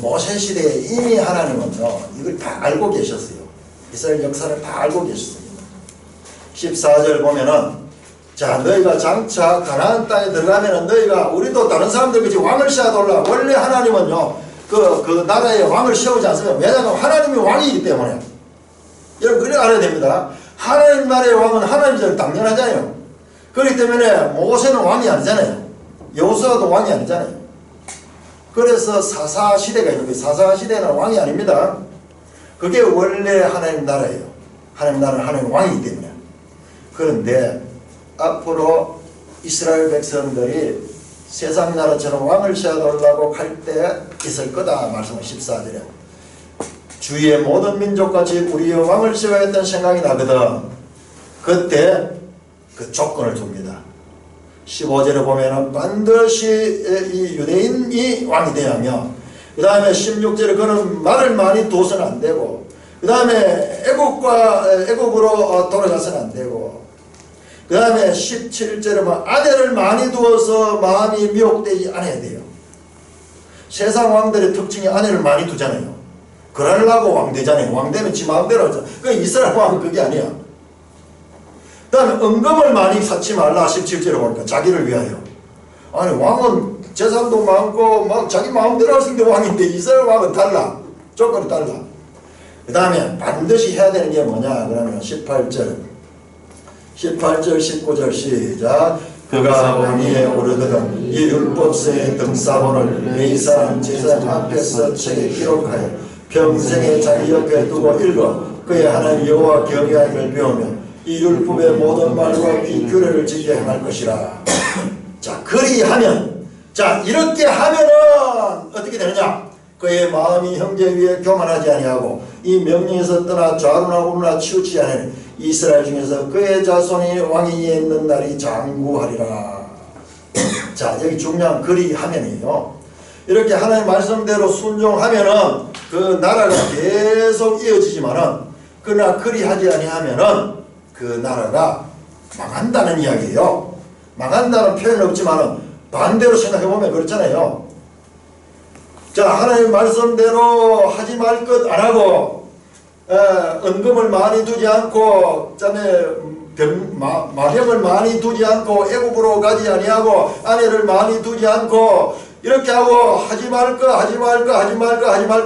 S1: 모세 시대에 이미 하나님은요, 이걸 다 알고 계셨어요. 이스라엘 역사를 다 알고 계셨습니다. 14절 보면은, 자, 너희가 장차 가나안 땅에 들어가면은 너희가 우리도 다른 사람들같이 왕을 세워달라. 원래 하나님은요, 그 나라에 왕을 세우지 않습니다. 왜냐하면 하나님이 왕이기 때문에. 여러분, 그래 알아야 됩니다. 하나님 나라의 왕은 하나님처럼 당연하잖아요. 그렇기 때문에 모세는 왕이 아니잖아요. 여호수아도 왕이 아니잖아요. 그래서 사사시대가 있는 거예요. 사사시대는 왕이 아닙니다. 그게 원래 하나님 나라예요. 하나님 나라는 하나님 왕이기 때문에. 그런데 앞으로 이스라엘 백성들이 세상 나라처럼 왕을 세워달라고 할 때 있을 거다 말씀은 14절에 주위의 모든 민족같이 우리의 왕을 세워야 했던 생각이 나거든. 그때 그 조건을 줍니다. 15절에 보면은 반드시 이 유대인이 왕이 되어야 하며, 그 다음에 16절에 그는 말을 많이 두어서는 안 되고, 그 다음에 애국으로 돌아가서는 안 되고, 그 다음에 17절에 아내를 많이 두어서 마음이 미혹되지 않아야 돼요. 세상 왕들의 특징이 아내를 많이 두잖아요. 그러려고 왕 되잖아요. 왕 되면 지 마음대로 하죠. 그 이스라엘 왕은 그게 아니야. 그 다음에 은금을 많이 쌓지 말라. 17절에 보니까 자기를 위하여. 아니, 왕은 재산도 많고 막 자기 마음대로 할 수 있는 왕인데 이스라엘 왕은 달라. 조건이 달라. 그 다음에 반드시 해야 되는 게 뭐냐 그러면 18절 19절 시작. 그가 왕위에 오르거든 이 율법서의 등사본을 내 이스라엘 제사장 앞에서 책에 기록하여 평생에 자기 옆에 두고 읽어 그의 하나님 여호와 경외하기를 배우며 이 율법의 모든 말과 이 규례를 지키게 행할 것이라. 자, 그리하면, 자, 이렇게 하면은 어떻게 되느냐? 그의 마음이 형제 위에 교만하지 아니하고 이 명령에서 떠나 좌루나 우루나 치우치지 않으니 이스라엘 중에서 그의 자손이 왕위에 있는 날이 장구하리라. 자, 여기 중요한 그리하면이에요. 이렇게 하나님 말씀대로 순종하면은 그 나라가 계속 이어지지만은, 그러나 그리하지 아니하면은 그 나라가 망한다는 이야기예요. 망한다는 표현은 없지만은 반대로 생각해보면 그렇잖아요. 자, 하나님 말씀대로 하지 말 것 안 하고, 은금을 많이 두지 않고, 그다음에 마병을 많이 두지 않고, 애국으로 가지 아니하고, 아내를 많이 두지 않고, 이렇게 하고, 하지 말 거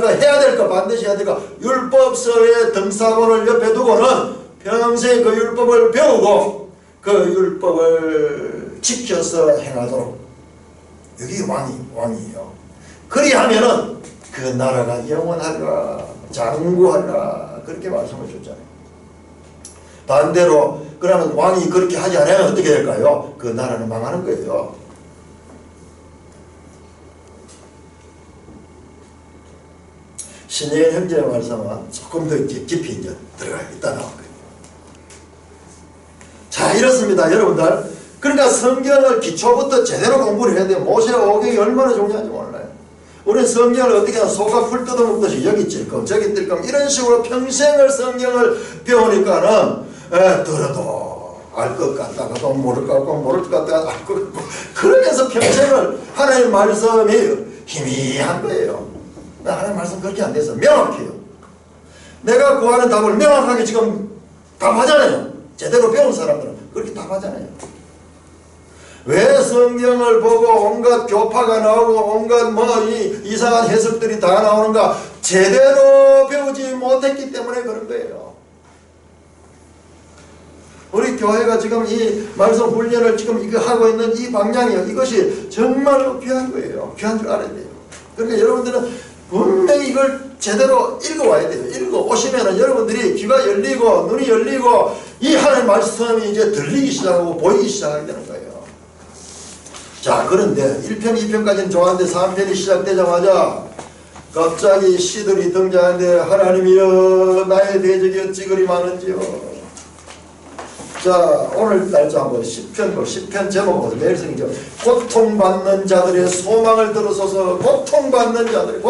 S1: 해야 될 거, 반드시 해야 될 거, 율법서의 등사본을 옆에 두고는 평생 그 율법을 배우고, 그 율법을 지켜서 행하도록. 여기 왕이에요. 그리하면은 그 나라가 영원하리라, 장구하리라, 그렇게 말씀을 줬잖아요. 반대로 그러면 왕이 그렇게 하지 않으면 어떻게 될까요? 그 나라는 망하는 거예요. 신예인 형제의 말씀은 조금 더 깊이 이제 들어가 있다 나온 거예요. 자, 이렇습니다, 여러분들. 그러니까 성경을 기초부터 제대로 공부를 해야 돼요. 모세와 오경이 얼마나 중요한지 몰라요. 우리는 성경을 어떻게 하면 소가 풀 뜯어먹듯이 여기 찔끔 저기 찔끔 이런 식으로 평생을 성경을 배우니까는 들어도 알 것 같다가도 모를 것 같고 모를 것 같다가 알 것 같고 그러면서 평생을 하나님의 말씀이 희미한 거예요. 하나님의 말씀 그렇게 안 돼서 명확해요. 내가 구하는 답을 명확하게 지금 답하잖아요. 제대로 배운 사람들은 그렇게 답하잖아요. 왜 성경을 보고 온갖 교파가 나오고 온갖 이상한 해석들이 다 나오는가? 제대로 배우지 못했기 때문에 그런 거예요. 우리 교회가 지금 이 말씀 훈련을 지금 이거 하고 있는 이 방향이요. 이것이 정말로 귀한 거예요. 귀한 줄 알아야 돼요. 그러니까 여러분들은 분명히 이걸 제대로 읽어와야 돼요. 읽어오시면은 여러분들이 귀가 열리고 눈이 열리고 이 하나님의 말씀이 이제 들리기 시작하고 보이기 시작하게 되는 거예요. 자, 그런데 1편, 2편까지는 좋았는데 3편이 시작되자마자 갑자기 시들이 등장하는데 하나님이여 나의 대적이 어찌 그리 많은지요. 자, 오늘 날짜 한번 10편 제목 보세요. 매일 성경. 고통받는 자들의 소망을 들어서서 고통받는 자들.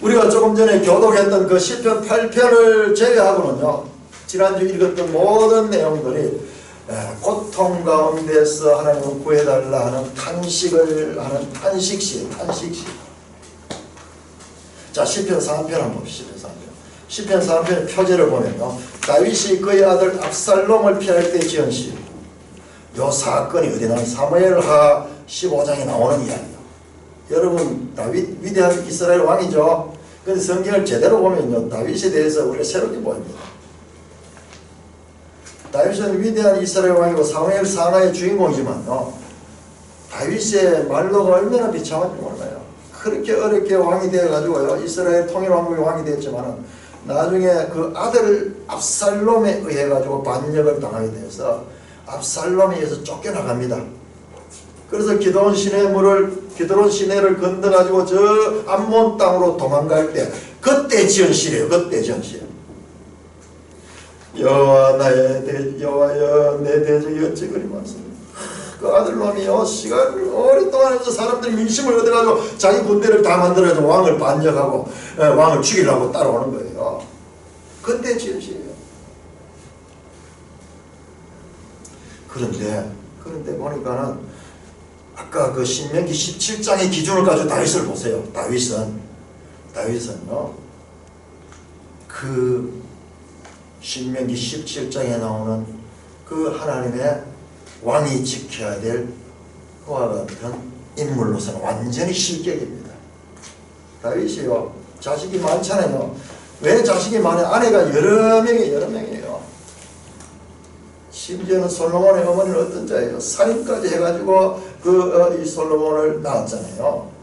S1: 우리가 조금 전에 교독했던 그 10편 8편을 제외하고는요. 지난주 읽었던 모든 내용들이 고통 가운데서 하나님을 구해달라 하는 탄식을 하는 탄식시. 자, 시편 3편 한번 봅시다. 시편 3편 표제를 보면요. 다윗이 그의 아들 압살롬을 피할 때 지은 시. 요 사건이 어디 나오는 사무엘하 15장에 나오는 이야기예요. 여러분, 다윗 위대한 이스라엘 왕이죠. 근데 성경을 제대로 보면요. 다윗에 대해서 우리가 새롭게 보입니다. 다윗은 위대한 이스라엘 왕이고 사무엘 상하의 주인공이지만요. 다윗의 말로가 얼마나 비참한지 몰라요. 그렇게 어렵게 왕이 되어가지고요. 이스라엘 통일왕국의 왕이 되었지만 나중에 그 아들 압살롬에 의해가지고 반역을 당하게 되어서 압살롬에 의해서 쫓겨나갑니다. 그래서 기드론 시내를 건너가지고 저 암몬 땅으로 도망갈 때 그때 지은 시래요. 여호와여 내 대적이 어찌 그리 많습니까? 그 아들놈이요 시간을 오랫동안 해서 사람들이 민심을 얻어가지고 자기 군대를 다 만들어가지고 왕을 반역하고 왕을 죽이려고 따라오는 거예요. 그때 지은 시예요. 그런데 보니까는 아까 그 신명기 17장의 기준을 가지고 다윗을 보세요. 다윗은요 그 신명기 17장에 나오는 그 하나님의 왕이 지켜야 될 그와 같은 인물로서는 완전히 실격입니다. 다윗이요 자식이 많잖아요. 왜 자식이 많아요? 아내가 여러 명이에요. 심지어는 솔로몬의 어머니는 어떤 자예요? 살인까지 해가지고 이 솔로몬을 낳았잖아요.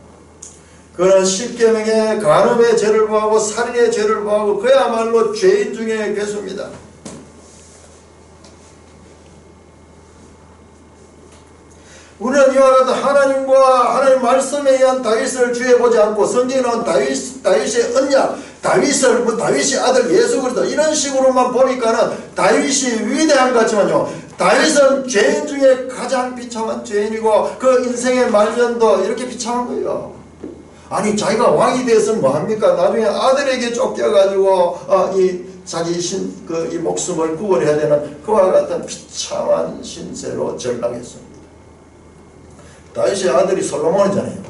S1: 그는 십계명의 간음의 죄를 보하고 살인의 죄를 보하고 그야말로 죄인 중에 괴수입니다. 우리는 이와 같은 하나님과 하나님 말씀에 의한 다윗을 주의해보지 않고 성경에 나온 다윗의 언약, 다윗의 아들 예수 그리스도 이런 식으로만 보니까는 다윗이 위대한 것 같지만요. 다윗은 죄인 중에 가장 비참한 죄인이고 그 인생의 말년도 이렇게 비참한 거예요. 아니 자기가 왕이 돼서 뭐합니까? 나중에 아들에게 쫓겨가지고 자기 이 목숨을 구원해야 되는 그와 같은 비참한 신세로 전락했습니다. 다윗의 아들이 솔로몬이잖아요.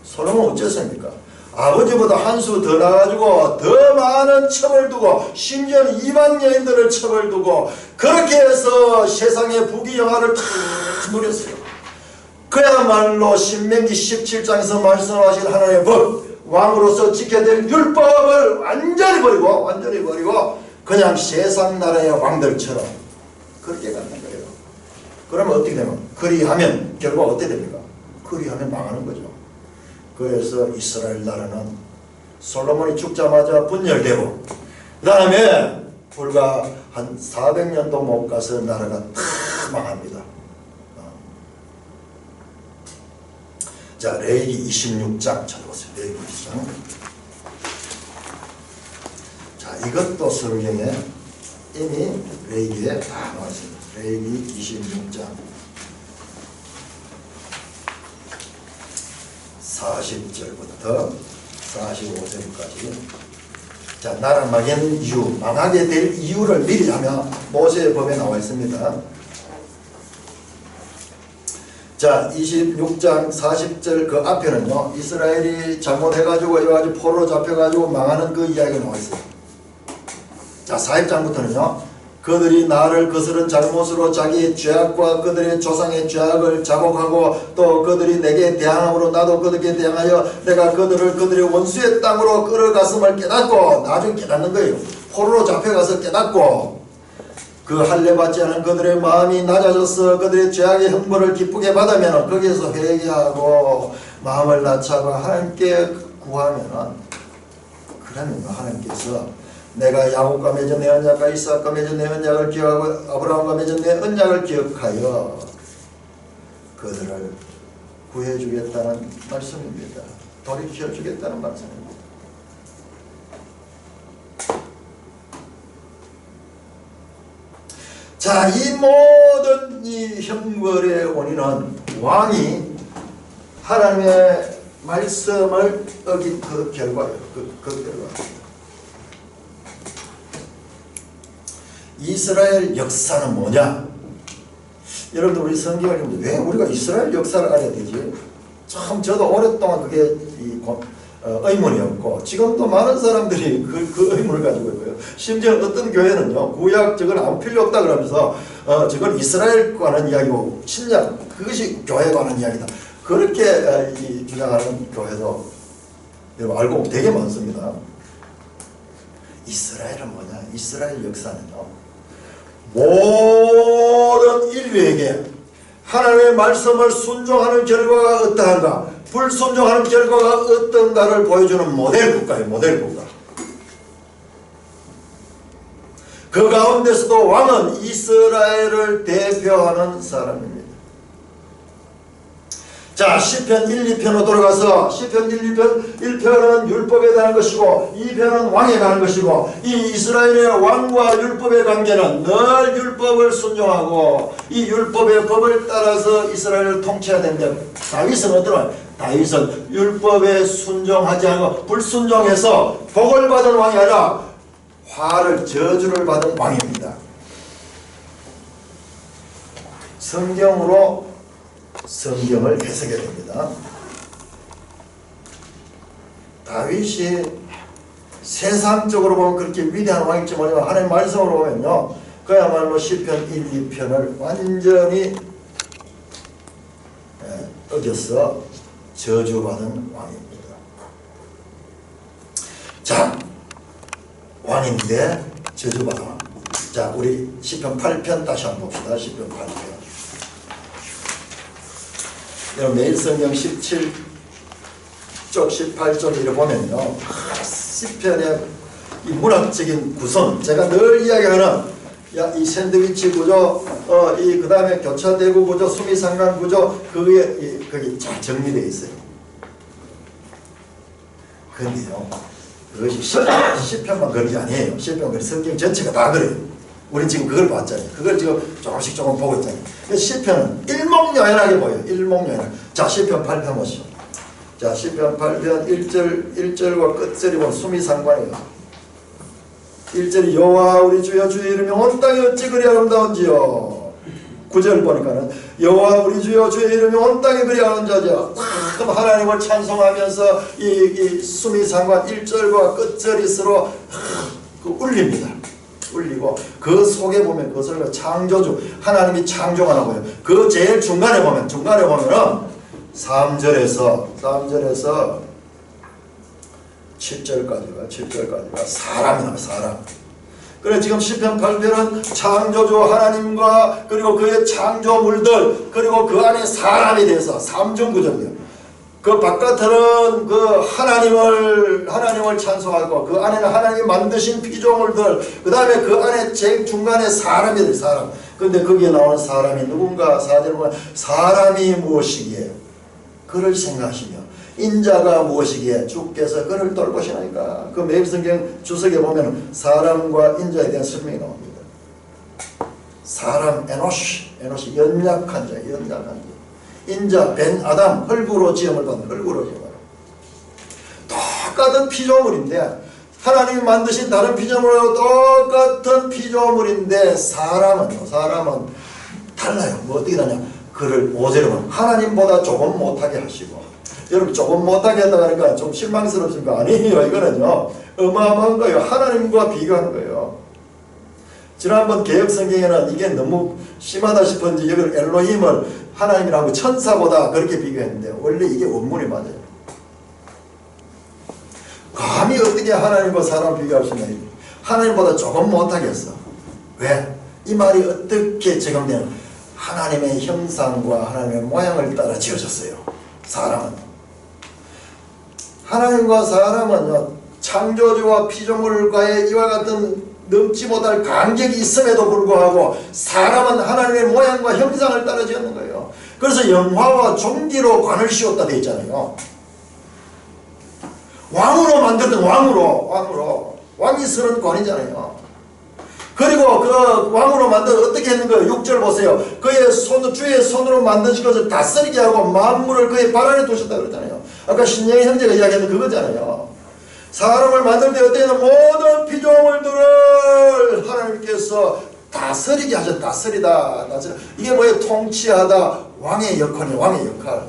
S1: 솔로몬 어쨌습니까? 아버지보다 한 수 더 나가지고 더 많은 첩을 두고 심지어는 이방 여인들을 첩을 두고 그렇게 해서 세상의 부귀영화를 다 누렸어요. 그야말로 신명기 17장에서 말씀하신 하나님의 법, 왕으로서 지켜야 될 율법을 완전히 버리고 그냥 세상 나라의 왕들처럼 그렇게 가는 거예요. 그러면 어떻게 되면? 그리하면 결국 어떻게 됩니까? 그리하면 망하는 거죠. 그래서 이스라엘 나라는 솔로몬이 죽자마자 분열되고 그 다음에 불과 한 400년도 못 가서 나라가 다 망합니다. 자, 레위기 26장 찾아보세요. 레위기 26장. 자, 이것도 성경에 이미 레위기에 다 나와 있습니다. 레위기 26장 40절부터 45절까지. 자, 나라 망하는 이유, 망하게 될 이유를 미리 하면 모세의 법에 나와 있습니다. 자, 26장 40절 그 앞에는요, 이스라엘이 잘못해가지고 여기까지 포로로 잡혀가지고 망하는 그 이야기가 나와 있어요. 자, 40장부터는요, 그들이 나를 거스른 잘못으로 자기의 죄악과 그들의 조상의 죄악을 자복하고 또 그들이 내게 대항함으로 나도 그들에게 대항하여 내가 그들을 그들의 원수의 땅으로 끌어갔음을 깨닫고, 나중에 깨닫는 거예요. 포로로 잡혀가서 깨닫고, 그 할례 받지 않은 그들의 마음이 낮아져서 그들의 죄악의 형벌을 기쁘게 받으면 거기에서 회개하고 마음을 낮추고 하나님께 구하면은, 그러면 하나님께서 내가 야곱과 맺은 내 언약과 이삭과 맺은 내 언약을 기억하고 아브라함과 맺은 내 언약을 기억하여 그들을 구해주겠다는 말씀입니다. 돌이켜주겠다는 말씀입니다. 자, 이 모든 이 형벌의 원인은 왕이 하나님의 말씀을 어긴 그 결과예요. 그 결과. 이스라엘 역사는 뭐냐? 여러분들 우리 성경을 읽는데 왜 우리가 이스라엘 역사를 알아야 되지? 참 저도 오랫동안 그게 의문이었고 지금도 많은 사람들이 그 의문을 가지고 있고요. 심지어 어떤 교회는요, 구약 저건 아무 필요 없다 그러면서 저건 이스라엘 관한 이야기고 신약 그것이 교회에 관한 이야기다. 그렇게 주장하는 교회도 여러분 알고 보면 되게 많습니다. 이스라엘은 뭐냐? 이스라엘 역사는요, 모든 인류에게 하나님의 말씀을 순종하는 결과가 어떠한가, 불순종하는 결과가 어떤가를 보여주는 모델 국가예요. 모델 국가. 그 가운데서도 왕은 이스라엘을 대표하는 사람입니다. 자, 시편 1, 2편으로 돌아가서 시편 1, 2편 1편은 율법에 대한 것이고 2편은 왕에 관한 것이고, 이 이스라엘의 왕과 율법의 관계는 늘 율법을 순종하고 이 율법의 법을 따라서 이스라엘을 통치해야 되는데, 다윗은 어떠냐? 다윗은 율법에 순종하지 않고 불순종해서 복을 받은 왕이 아니라 화를, 저주를 받은 왕입니다. 성경으로 성경을 해석해야 됩니다. 다윗이 세상적으로 보면 그렇게 위대한 왕일지 모르지만 하나님 말씀으로 보면요, 그야말로 시편 1, 2편을 완전히 어겨서 저주받은 왕입니다. 자, 왕인데 저주받은 왕. 자, 우리 시편 8편 다시 한번 봅시다. 시편 8편. 매일 성경 17쪽 18쪽 이렇게 보면요, 시편의 이 문학적인 구성, 제가 늘 이야기하는 이 샌드위치 구조, 그 다음에 교차대구 구조, 수미상관 구조, 그게 거기 잘 정리되어 있어요. 그런데요, 그것이 시편만 그런 게 아니에요. 시편 성경 전체가 다 그래요. 우리 지금 그걸 봤잖아요. 그걸 지금 조금씩 조금 보고 있잖아요. 시편은 일목요연하게 보여요. 일목요연하게. 자, 시편 8편 보시죠. 자, 시편 8편 1절과 끝절이 보면 수미상관이에요. 1절이 여호와 우리 주여 주의 이름이 온 땅에 어찌 그리 아름다운지요. 9절 보니까는 여호와 우리 주여 주의 이름이 온 땅에 그리 아름다운지요. 그럼 하나님을 찬송하면서 이 수미상관 1절과 끝절이 서로 울립니다. 울리고, 그 속에 보면 그것을 창조주, 하나님이 창조가 나와요. 그 제일 중간에 보면은 3절에서 7절까지가 사람이 나와요. 사람. 그래, 지금 시편 8편은 창조주 하나님과 그리고 그의 창조물들 그리고 그 안에 사람에 대해서 삼중구조입니다. 그 바깥은 그 하나님을 찬송하고 그 안에는 하나님이 만드신 피조물들, 그 다음에 그 안에 제일 중간에 사람이 돼요. 사람. 근데 거기에 나오는 사람이 누군가? 사람이 무엇이기에? 그를 생각하시며 인자가 무엇이기에 주께서 그를 돌보시나이까. 그 매일성경 주석에 보면 사람과 인자에 대한 설명이 나옵니다. 사람 에노시 연약한 자, 연약한 자. 인자 벤 아담 흙으로 지음을 받는 흙으로 지음을. 똑같은 피조물인데 하나님이 만드신 다른 피조물하고 똑같은 피조물인데 사람은 달라요. 뭐 어떻게 다냐? 그를 5절은 하나님보다 조금 못하게 하시고. 여러분 조금 못하게 한다 하니까 좀 실망스럽습니까? 아니에요. 이거는요 어마어마한 거예요. 하나님과 비교하는 거예요. 지난번 개혁성경에는 이게 너무 심하다 싶은지 여기를 엘로힘을 하나님이라고 천사보다 그렇게 비교했는데 원래 이게 원문이 맞아요. 감히 어떻게 하나님과 사람 비교할 수 있냐. 하나님보다 조금 못하겠어. 왜? 이 말이 어떻게 적용되는? 하나님의 형상과 하나님의 모양을 따라 지어졌어요. 사람은. 하나님과 사람은 창조주와 피조물과의 이와 같은 넘지 못할 간격이 있음에도 불구하고 사람은 하나님의 모양과 형상을 따라 지었는 거예요. 그래서 영화와 종기로 관을 씌웠다 되어 있잖아요. 왕으로 만들던 왕으로 왕이 쓰는 관이잖아요. 그리고 그 왕으로 만든 어떻게 했는 거예요? 6절 보세요. 그의 주의 손으로 만드신 것을 다스리게 하고 만물을 그의 발 아래 두셨다 그랬잖아요. 아까 신영희 형제가 이야기했던 그거잖아요. 사람을 만들 때 어떻게 했는 모든 피조물들을 하나님께서 다스리게 하셨다. 다스리다. 이게 뭐예요? 통치하다. 왕의 역할이에요. 왕의 역할.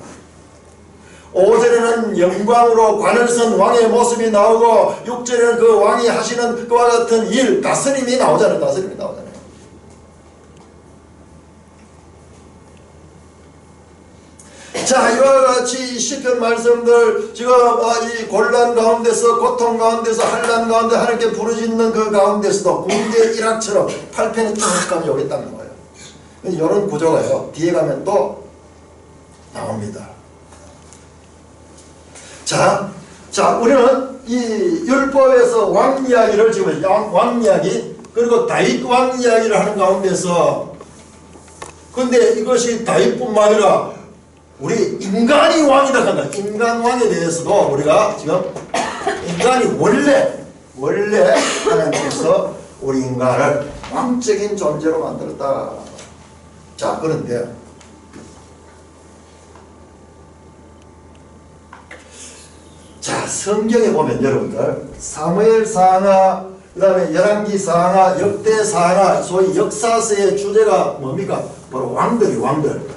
S1: 5절에는 영광으로 관을 쓴 왕의 모습이 나오고 6절에는 그 왕이 하시는 그와 같은 일, 다스림이 나오잖아요. 다스림이 나오잖아요. 자, 이와 같이 시편 말씀들 지금 이 곤란 가운데서 고통 가운데서 환난 가운데 하나님께 부르짖는 그 가운데서도 군대 일학처럼 8편에 딱 가면 여기 딱 나와요. 이런 구조가요. 뒤에 가면 또 나옵니다. 자, 우리는 이 율법에서 왕 이야기를 지금 왕 이야기 그리고 다윗 왕 이야기를 하는 가운데서 근데 이것이 다윗뿐만 아니라 우리 인간이 왕이다 한다. 인간 왕에 대해서도 우리가 지금 인간이 원래 하나님께서 우리 인간을 왕적인 존재로 만들었다. 자, 그런데 자, 성경에 보면 여러분들 사무엘상하 그 다음에 열왕기 상하 역대 상하 소위 역사서의 주제가 뭡니까? 바로 왕들.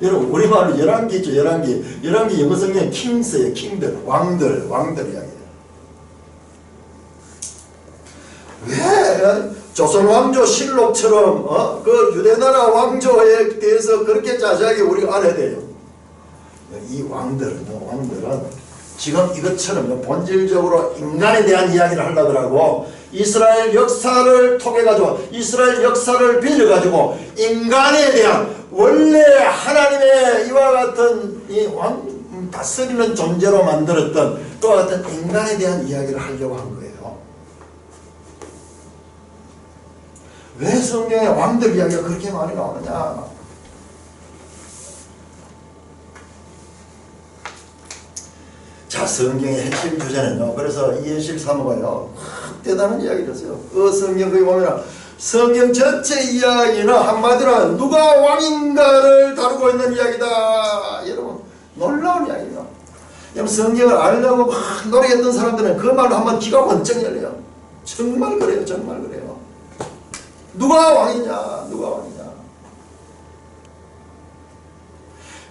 S1: 여러분 우리말로 열왕기 있죠. 열왕기 영어 성경에 킹스예요. 킹들 왕들 이야기예요. 왜 조선 왕조 실록처럼 그 유대나라 왕조에 대해서 그렇게 자세하게 우리가 알아야 돼요. 이 왕들은 지금 이것처럼 본질적으로 인간에 대한 이야기를 하려고 하고 이스라엘 역사를 통해가지고 이스라엘 역사를 빌려가지고 인간에 대한 원래 하나님의 이와 같은 이 다스리는 존재로 만들었던 그와 같은 인간에 대한 이야기를 하려고 한 거예요. 왜 성경에 왕들 이야기가 그렇게 많이 나오느냐? 자, 성경의 핵심 주제는요. 그래서 이해실 사모가요. 대단한 이야기를 했어요. 그 성경 거기 보면 성경 전체 이야기는 한마디로 누가 왕인가를 다루고 있는 이야기다. 여러분 놀라운 이야기예요. 여러분 성경을 알려고 막 노력했던 사람들은 그 말로 한번 귀가 번쩍 열려요. 정말 그래요. 누가 왕이냐.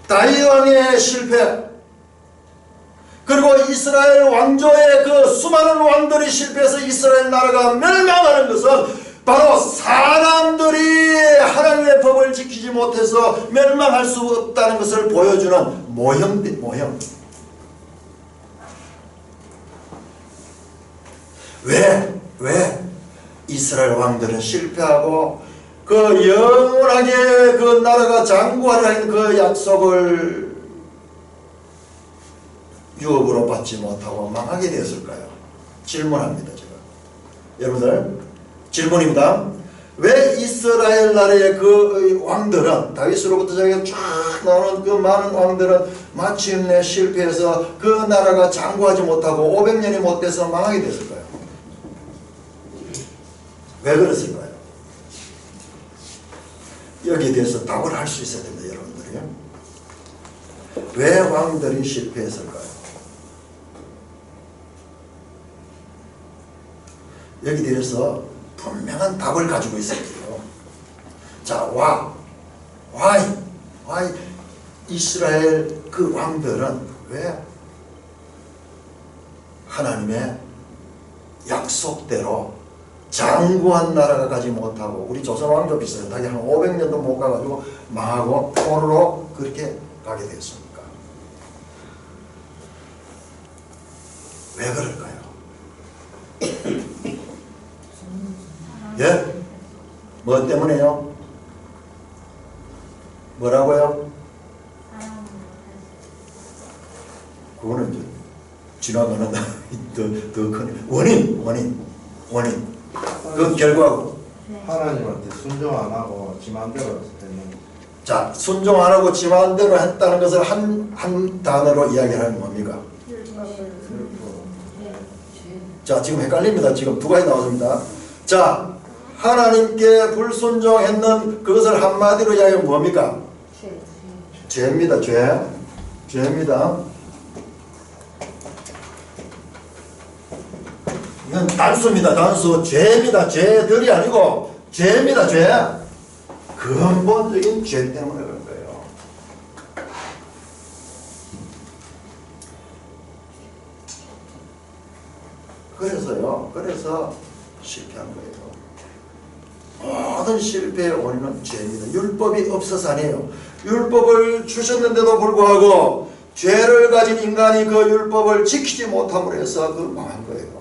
S1: 다윗 왕의 실패 그리고 이스라엘 왕조의 그 수많은 왕들이 실패해서 이스라엘 나라가 멸망하는 것은 바로 사람들이 하나님의 법을 지키지 못해서 멸망할 수 없다는 것을 보여주는 모형. 왜 이스라엘 왕들은 실패하고 그 영원하게 그 나라가 장구하려 하는 그 약속을 유업으로 받지 못하고 망하게 되었을까요? 질문합니다. 제가. 여러분들 질문입니다. 왜 이스라엘 나라의 그 왕들은 다윗으로부터 저기가 쫙 나오는 그 많은 왕들은 마침내 실패해서 그 나라가 장구하지 못하고 500년이 못 돼서 망하게 됐을까요? 왜 그랬을까요? 여기에 대해서 답을 할 수 있어야 됩니다, 여러분들이요. 왜 왕들이 실패했을까요? 여기에 대해서 분명한 답을 가지고 있어요. 자, why 이스라엘 그 왕들은 왜 하나님의 약속대로 장구한 나라가 가지 못하고, 우리 조선 왕조 비슷하게 한 500년도 못 가가지고 망하고 포로로 그렇게 가게 됐습니까? 왜 그럴까요? 예? 뭐 때문에요? 뭐라고요? 그거는 이제 지나가는 더 큰 원인. 그 결과고.
S4: 하나님한테 순종 안 하고 지 마음대로 했는.
S1: 자, 순종 안 하고 지 마음대로 했다는 것을 한 단어로 이야기하는 뭡니까? 자, 지금 헷갈립니다. 지금 두 가지 나왔습니다. 자, 하나님께 불순종했는 그것을 한마디로 이야기하면 뭡니까? 죄입니다. 죄입니다. 이건 단수입니다. 단수. 죄입니다. 죄들이 아니고 죄입니다. 죄. 근본적인 죄 때문에 그런 거예요. 그래서 실패한 거예요. 모든 실패의 원인은 죄입니다. 율법이 없어서 아니에요. 율법을 주셨는데도 불구하고 죄를 가진 인간이 그 율법을 지키지 못함으로 해서 그 망한 거예요.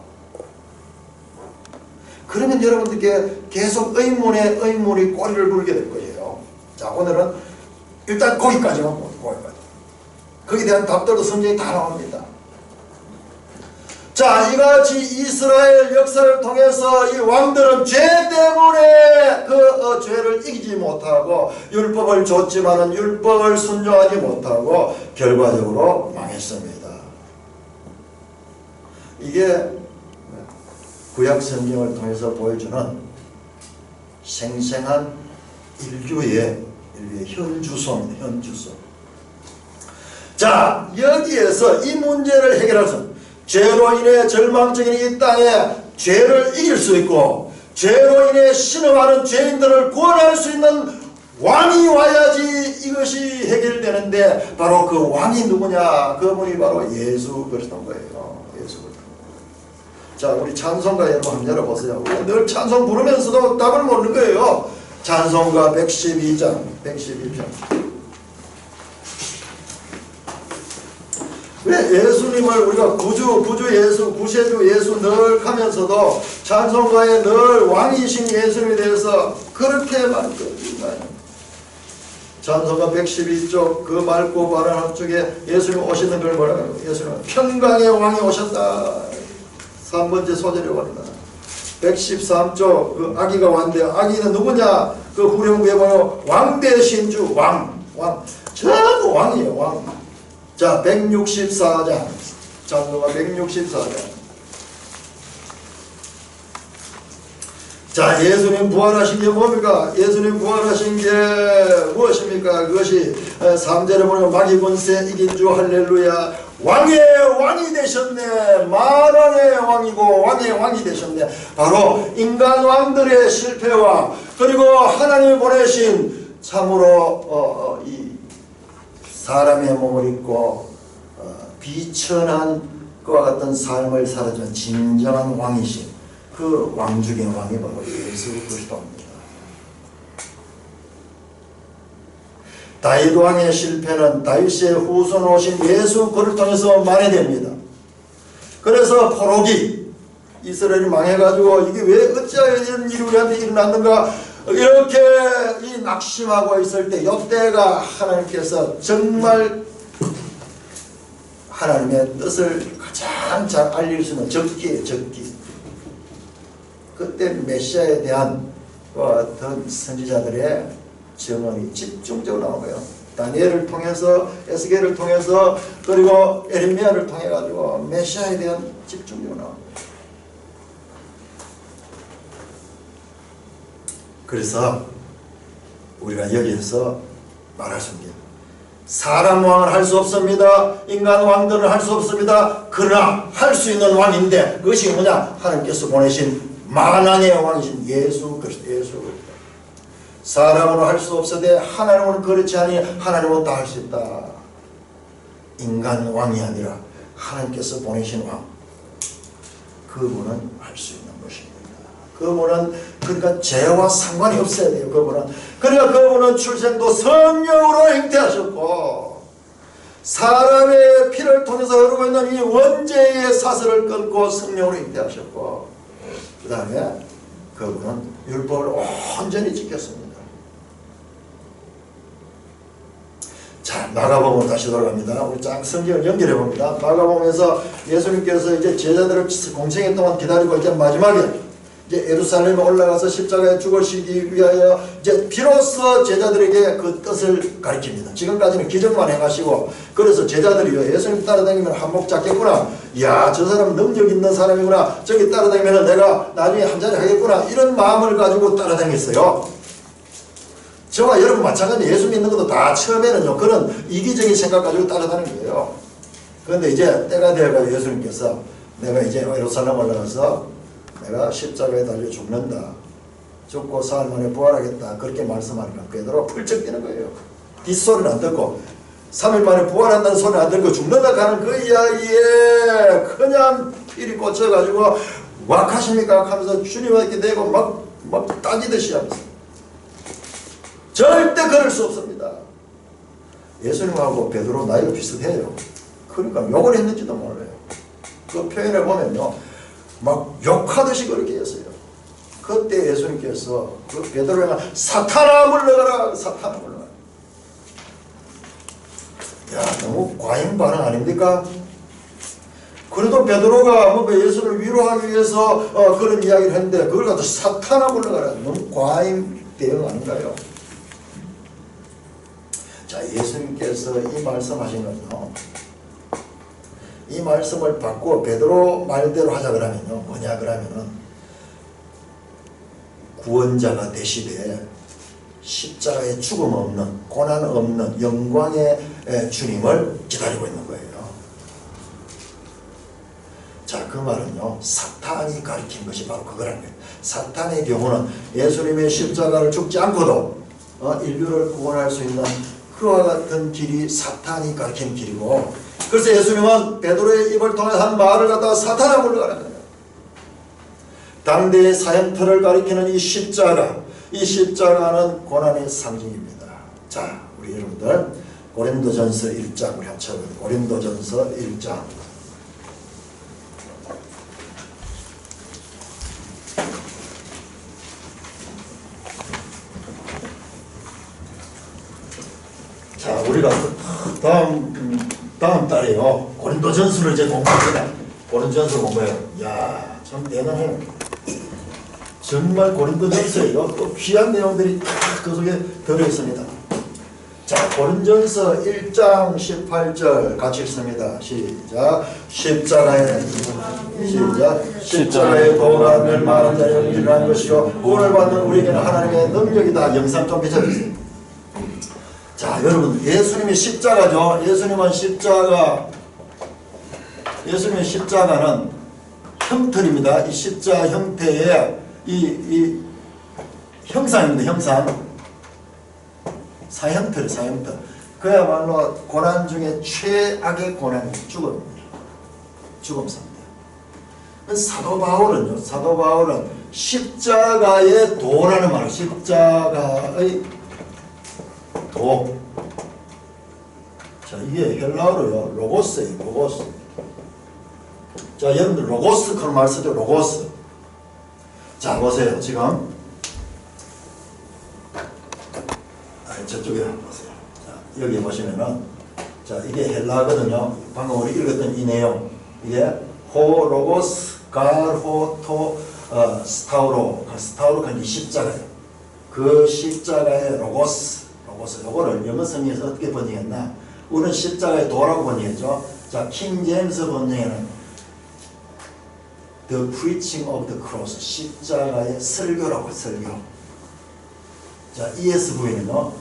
S1: 그러면 여러분들께 계속 의문이 꼬리를 물게 될 거예요. 자, 오늘은 일단 거기까지만 보고, 거기에 대한 답들도 성경에 다 나옵니다. 자, 이같이 이스라엘 역사를 통해서 이 왕들은 죄 때문에 그 죄를 이기지 못하고 율법을 줬지만은 율법을 순종하지 못하고 결과적으로 망했습니다. 이게 구약 성경을 통해서 보여주는 생생한 인류의 현주소입니다. 현주소. 자, 여기에서 이 문제를 해결할 수, 죄로 인해 절망적인 이 땅에 죄를 이길 수 있고 죄로 인해 신음하는 죄인들을 구원할 수 있는 왕이 와야지 이것이 해결되는데, 바로 그 왕이 누구냐? 그분이 바로 예수 그리스도인 거예요. 예수 그리스도. 자, 우리 찬송가 여러분 한번 열어보세요. 우리 늘 찬송 부르면서도 답을 모르는 거예요. 찬송가 112장. 왜 예수님을 우리가 구주 예수, 구세주 예수 늘 하면서도 찬송가에 늘 왕이신 예수님에 대해서 그렇게 말했거든요. 찬송가 112쪽 그 맑고 바른 앞쪽에 예수님 오시는 걸 뭐라고? 예수님 평강의 왕이 오셨다. 3번째 소절에 보니까 113쪽 그 아기가 왔는데, 아기는 누구냐? 그 후렴구에 보면 왕 대신 주, 왕 전부 왕이에요. 왕. 자, 164장 찬송가 164장. 자, 예수님 부활하신 게 뭡니까? 예수님 부활하신 게 무엇입니까? 그것이 3절에 보면 마귀 권세 이긴 주 할렐루야, 왕의 왕이 되셨네. 만왕의 왕이고 왕의 왕이 되셨네. 바로 인간 왕들의 실패와 그리고 하나님이 보내신 참으로 이 사람의 몸을 입고 비천한 것과 같은 삶을 살아준 진정한 왕이신 그 왕 중의 왕이 바로 예수 그리스도입니다. 다윗 왕의 실패는 다윗의 후손 오신 예수 그를 통해서 만회됩니다. 그래서 포로기, 이스라엘이 망해가지고 이게 왜 어찌하여 이런 일이 우리한테 일어났는가 이렇게 이 낙심하고 있을 때, 이때가 하나님께서 정말 하나님의 뜻을 가장 잘 알릴 수 있는 적기예요. 적기. 그때 메시아에 대한 어떤 선지자들의 증언이 집중적으로 나온 거예요. 다니엘을 통해서, 에스겔을 통해서, 그리고 에레미야를 통해 가지고 메시아에 대한 집중적으로 나온 거예요. 그래서 우리가 여기에서 말할 수 있는 게, 사람 왕을 할 수 없습니다. 인간 왕들은 할 수 없습니다. 그러나 할 수 있는 왕인데, 그것이 뭐냐? 하나님께서 보내신 만왕의 왕이신 예수 그리스도. 사람으로 할 수 없으되 하나님은 그렇지 아니 하나님은 다 할 수 있다. 인간 왕이 아니라 하나님께서 보내신 왕, 그분은 할 수 있는 것입니다. 그분은 그러니까 죄와 상관이 없어야 돼요. 그러니까 그분은 출생도 성령으로 잉태하셨고, 사람의 피를 통해서 흐르고 있는 이 원죄의 사슬을 끊고 성령으로 잉태하셨고, 그 다음에 그분은 율법을 온전히 지켰습니다. 자, 마가복음으로 다시 돌아갑니다. 우리 쫙 성경을 연결해 봅니다. 마가복음에서 예수님께서 이제 제자들을 공생애 동안 기다리고 이제 마지막에 이제 예루살렘에 올라가서 십자가에 죽으시기 위하여 이제 비로소 제자들에게 그 뜻을 가르칩니다. 지금까지는 기적만 해가시고, 그래서 제자들이요, 예수님 따라다니면 한몫 잡겠구나, 이야 저 사람 능력 있는 사람이구나, 저기 따라다니면 내가 나중에 한 자리 하겠구나, 이런 마음을 가지고 따라다녔어요. 저와 여러분 마찬가지. 예수 믿는 것도 다 처음에는요 그런 이기적인 생각 가지고 따라다니는 거예요. 그런데 이제 때가 되어가지고 예수님께서 내가 이제 예루살렘 올라가서 내가 십자가에 달려 죽는다, 죽고 사흘 만에 부활하겠다, 그렇게 말씀하니까 베드로가 펄쩍 뛰는 거예요. 뒷소리는 안 듣고, 3일 만에 부활한다는 소리는 안 듣고 죽는다 하는 그 이야기에 그냥 필이 꽂혀가지고 왁하십니까 하면서 주님에게 대고 막 따지듯이 하면서, 절대 그럴 수 없습니다. 예수님하고 베드로 나이가 비슷해요. 그러니까 욕을 했는지도 몰라요. 그 표현을 보면요 막 욕하듯이 그렇게 했어요. 그때 예수님께서 그 베드로에게 사탄아 물러가라, 사탄아 물러가라. 야, 너무 과잉 반응 아닙니까? 그래도 베드로가 뭐 예수를 위로하기 위해서 그런 이야기를 했는데 그걸 갖다 사탄아 물러가라, 너무 과잉 대응 아닌가요? 자, 예수님께서 이 말씀하신 거죠. 이 말씀을 바꾸어 베드로 말대로 하자 그러면요, 뭐냐 그러면은 구원자가 되시되 십자가에 죽음 없는, 고난 없는 영광의 주님을 기다리고 있는 거예요. 자, 그 말은요 사탄이 가르친 것이 바로 그거라는 거예요. 사탄의 경우는 예수님의 십자가를 죽지 않고도 인류를 구원할 수 있는 그와 같은 길이 사탄이 가르친 길이고, 그래서 예수님은 베드로의 입을 통해 한 말을 갖다가 사탄아 물러가는 거예요. 당대의 사형틀을 가리키는 이 십자가는 고난의 상징입니다. 자, 우리 여러분들 고린도전서 1장 우리 한번 쳐보세요. 고린도전서 1장. 자, 우리가 다음 달에요 고린도전서를 이제 공부합니다. 고린도전서 공부해요. 야, 참 대단해요. 정말 고린도전서예요. 또 귀한 내용들이 다 그 속에 들어있습니다. 자, 고린도전서 1장 18절 같이 읽습니다. 시작. 십자가의 도가 멸망하는 자를 일어난 것이요 구원을 받는 우리에게는 하나님의 능력이다. 영상 좀 비춰주세요. 자, 여러분, 예수님이 십자가죠. 예수님의 십자가는 형틀입니다. 이 십자 형태의 이 형상입니다. 형상. 사형틀. 그야말로 고난 중에 최악의 고난이 죽음입니다. 죽음사입니다. 사도 바울은 십자가의 도라는 말을, 십자가의 도. 자, 이게 헬라어로요 로고스예요. 로고스. 자, 여러분들 로고스 그런 말 쓰죠. 로고스. 자, 보세요. 지금 저쪽에 한번 보세요. 자, 여기 보시면은, 자, 이게 헬라거든요. 방금 우리 읽었던 이 내용, 이게 호 로고스 갈 호 토 스타우로 이 십자가예요. 그 십자가의 로고스, 요거를 영어 성경에서 어떻게 번역했나? 우리는 십자가의 도라고 번역했죠. 자, 킹 제임스 번역에는 The preaching of the cross, 십자가의 설교라고 설교. 자, ESV는요,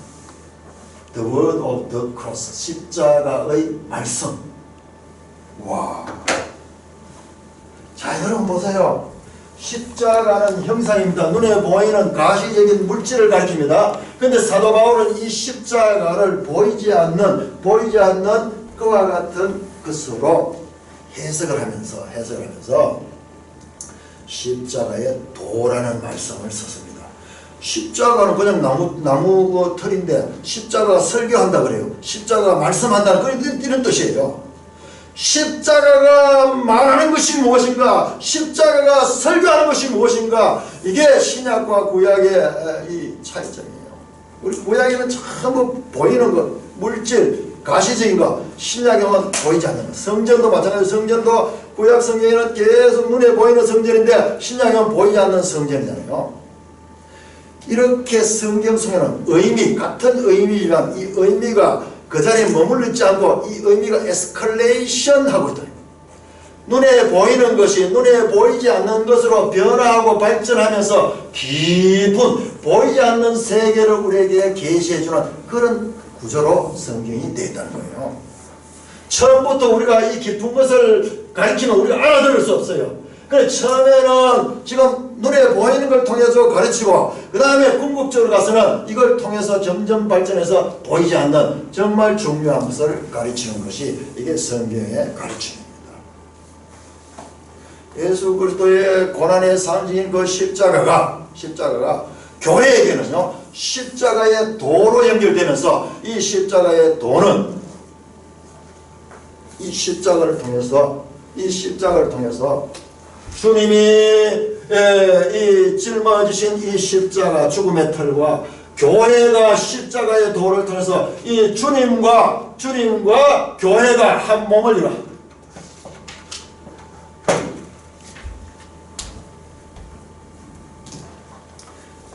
S1: The word of the cross, 십자가의 말씀. 와. 자, 여러분 보세요. 십자가는 형상입니다. 눈에 보이는 가시적인 물질을 가리킵니다. 근데 사도 바울은 이 십자가를 보이지 않는 그와 같은 것으로 해석을 하면서 십자가의 도라는 말씀을 썼습니다. 십자가는 그냥 나무 틀인데 십자가가 설교한다 그래요. 십자가가 말씀한다는 이런 뜻이에요. 십자가가 말하는 것이 무엇인가? 십자가가 설교하는 것이 무엇인가? 이게 신약과 구약의 이 차이점이에요. 우리 구약에는 전부 보이는 것, 물질, 가시적인 것, 신약에는 보이지 않는 것. 성전도 마찬가지로 성전도 구약 성경에는 계속 눈에 보이는 성전인데 신약에는 보이지 않는 성전이잖아요. 이렇게 성경 속에는 의미, 같은 의미지만 이 의미가 그 자리에 머물러 있지 않고 이 의미가 에스컬레이션 하고 있다. 눈에 보이는 것이 눈에 보이지 않는 것으로 변화하고 발전하면서 깊은 보이지 않는 세계를 우리에게 계시해주는 그런 구조로 성경이 되어 있다는 거예요. 처음부터 우리가 이 깊은 것을 가르치면 우리가 알아들을 수 없어요. 그래 처음에는 지금 눈에 보이는 걸 통해서 가르치고 그 다음에 궁극적으로 가서는 이걸 통해서 점점 발전해서 보이지 않는 정말 중요한 것을 가르치는 것이 이게 성경의 가르침입니다. 예수 그리스도의 고난의 상징인 그 십자가가 교회에게는요 십자가의 도로 연결되면서 이 십자가의 도는 이 십자가를 통해서 주님이 이 짊어지신 이 십자가 죽음의 털과 교회가 십자가의 도를 통해서 이 주님과 교회가 한 몸을 이루어.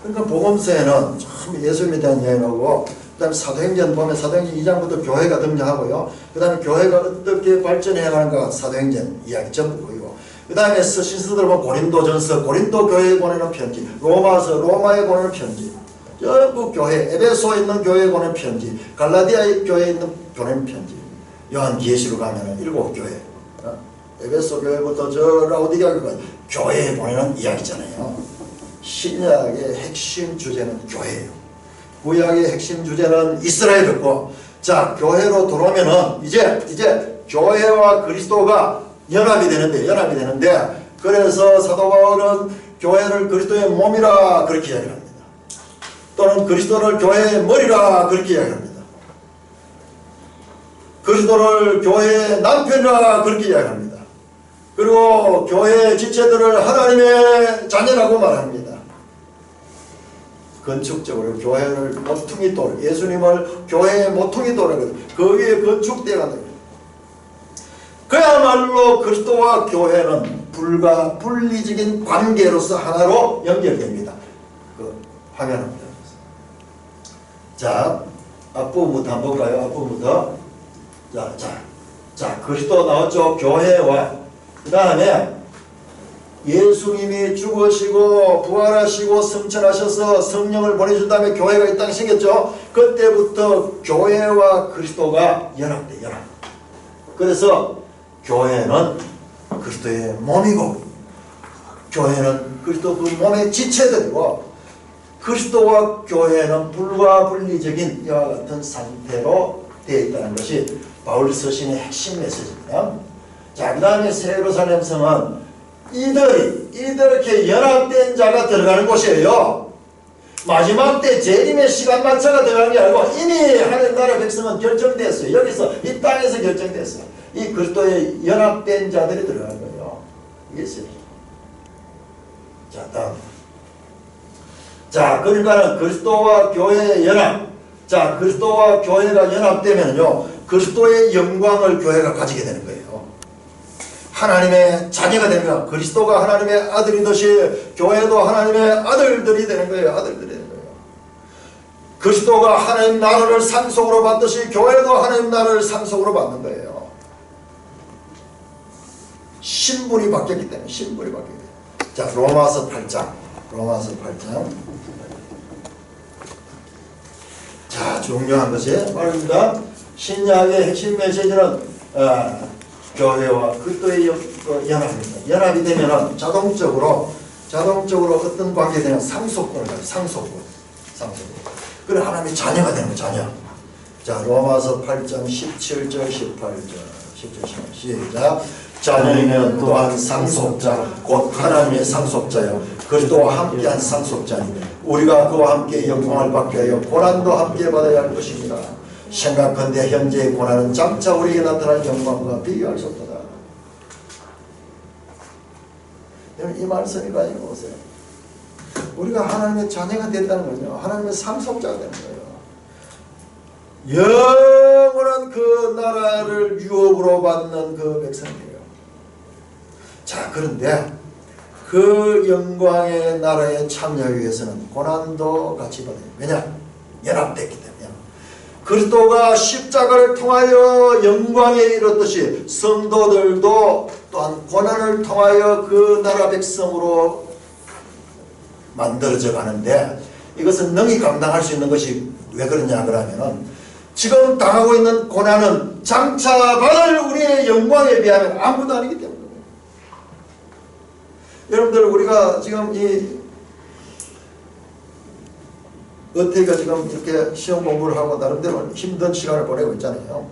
S1: 그러니까 복음서에는 참 예수님에 대한 이야기하고 그 다음에 사도행전 보면 사도행전 2장부터 교회가 등장하고요. 그 다음에 교회가 어떻게 발전해 가는가 사도행전 이야기 전부 보이고 그 다음에 서신서들 보면 고린도전서, 고린도 교회에 보내는 편지, 로마서, 로마에 보내는 편지, 전부 교회, 에베소에 있는 교회에 보내는 편지, 갈라디아 교회에 있는 보내는 편지, 요한계시록 가면은 7교회, 에베소 교회부터 저 라오디게아 교회까지 교회에 보내는 이야기잖아요. 신약의 핵심 주제는 교회예요. 구약의 핵심 주제는 이스라엘이었고, 자 교회로 들어오면은 이제 교회와 그리스도가 연합이 되는데 그래서 사도 바울은 교회를 그리스도의 몸이라 그렇게 이야기합니다. 또는 그리스도를 교회의 머리라 그렇게 이야기합니다. 그리스도를 교회의 남편이라 그렇게 이야기합니다. 그리고 교회의 지체들을 하나님의 자녀라고 말합니다. 건축적으로 교회를 모퉁이 돌, 예수님을 교회의 모퉁이 돌이라고 그 위에 건축되어 간다. 그야말로 그리스도와 교회는 불과 분리적인 관계로서 하나로 연결됩니다. 그 화면합니다. 자, 앞부분부터 한번 볼까요? 앞부분부터. 자, 그리스도 나왔죠. 교회와 그 다음에 예수님이 죽으시고 부활하시고 승천하셔서 성령을 보내준 다음에 교회가 이 땅에 생겼죠. 그때부터 교회와 그리스도가 연합돼. 그래서 교회는 그리스도의 몸이고 교회는 그리스도 그 몸의 지체들이고 그리스도와 교회는 불과 분리적인 이와 같은 상태로 되어 있다는 것이 바울 서신의 핵심 메시지입니다. 자, 그 다음에 새 예루살렘 성은 이렇게 연합된 자가 들어가는 곳이에요. 마지막 때 재림의 시간만차가 들어가는 게 아니고 이미 하늘나라 백성은 결정됐어요. 여기서 이 땅에서 결정됐어요. 이 그리스도에 연합된 자들이 들어가는 거예요. 이게 있어요. 자, 다음. 자, 그러니까 그리스도와 교회의 연합. 자, 그리스도와 교회가 연합되면요, 그리스도의 영광을 교회가 가지게 되는 거예요. 하나님의 자녀가 되면 그리스도가 하나님의 아들이듯이 교회도 하나님의 아들들이 되는 거예요. 아들들이 되는 거예요. 그리스도가 하나님 나라를 상속으로 받듯이 교회도 하나님 나라를 상속으로 받는 거예요. 신분이 바뀌었기 때문에 신분이 바뀌었기 때문에. 자, 로마서 8장. 자, 중요한 것이 말입니다. 신약의 핵심 메시지는 교회와 그리스도의 연합입니다. 연합이 되면은 자동적으로 어떤 관계가 되면 상속권을 가요. 상속권. 그래 하나님의 자녀가 되는 거예요. 자녀. 자, 로마서 8장 17절 18절 시작. 자녀이면 또한 상속자 곧 하나님의 상속자요 그리스도와 함께한 상속자니 우리가 그와 함께 영광을 받게 하여 고난도 함께 받아야 할 것입니다. 생각컨대 현재의 고난은 장차 우리에게 나타날 영광과 비교할 수 없다. 이 말씀이 가지고 보세요. 우리가 하나님의 자녀가 된다는 거죠. 하나님의 상속자가 되는 거예요. 영원한 그 나라를 유업으로 받는 그 백성이에요. 자, 그런데 그 영광의 나라에 참여하기 위해서는 고난도 같이 받아요. 왜냐? 연합됐기 때문에. 그리스도가 십자가를 통하여 영광에 이르렀듯이 성도들도 또한 고난을 통하여 그 나라 백성으로 만들어져 가는데 이것은 능히 감당할 수 있는 것이 왜 그러냐 그러면은 지금 당하고 있는 고난은 장차 받을 우리의 영광에 비하면 아무것도 아니기 때문에. 여러분들 우리가 지금 어태가 지금 이렇게 시험 공부를 하고 나름대로 힘든 시간을 보내고 있잖아요.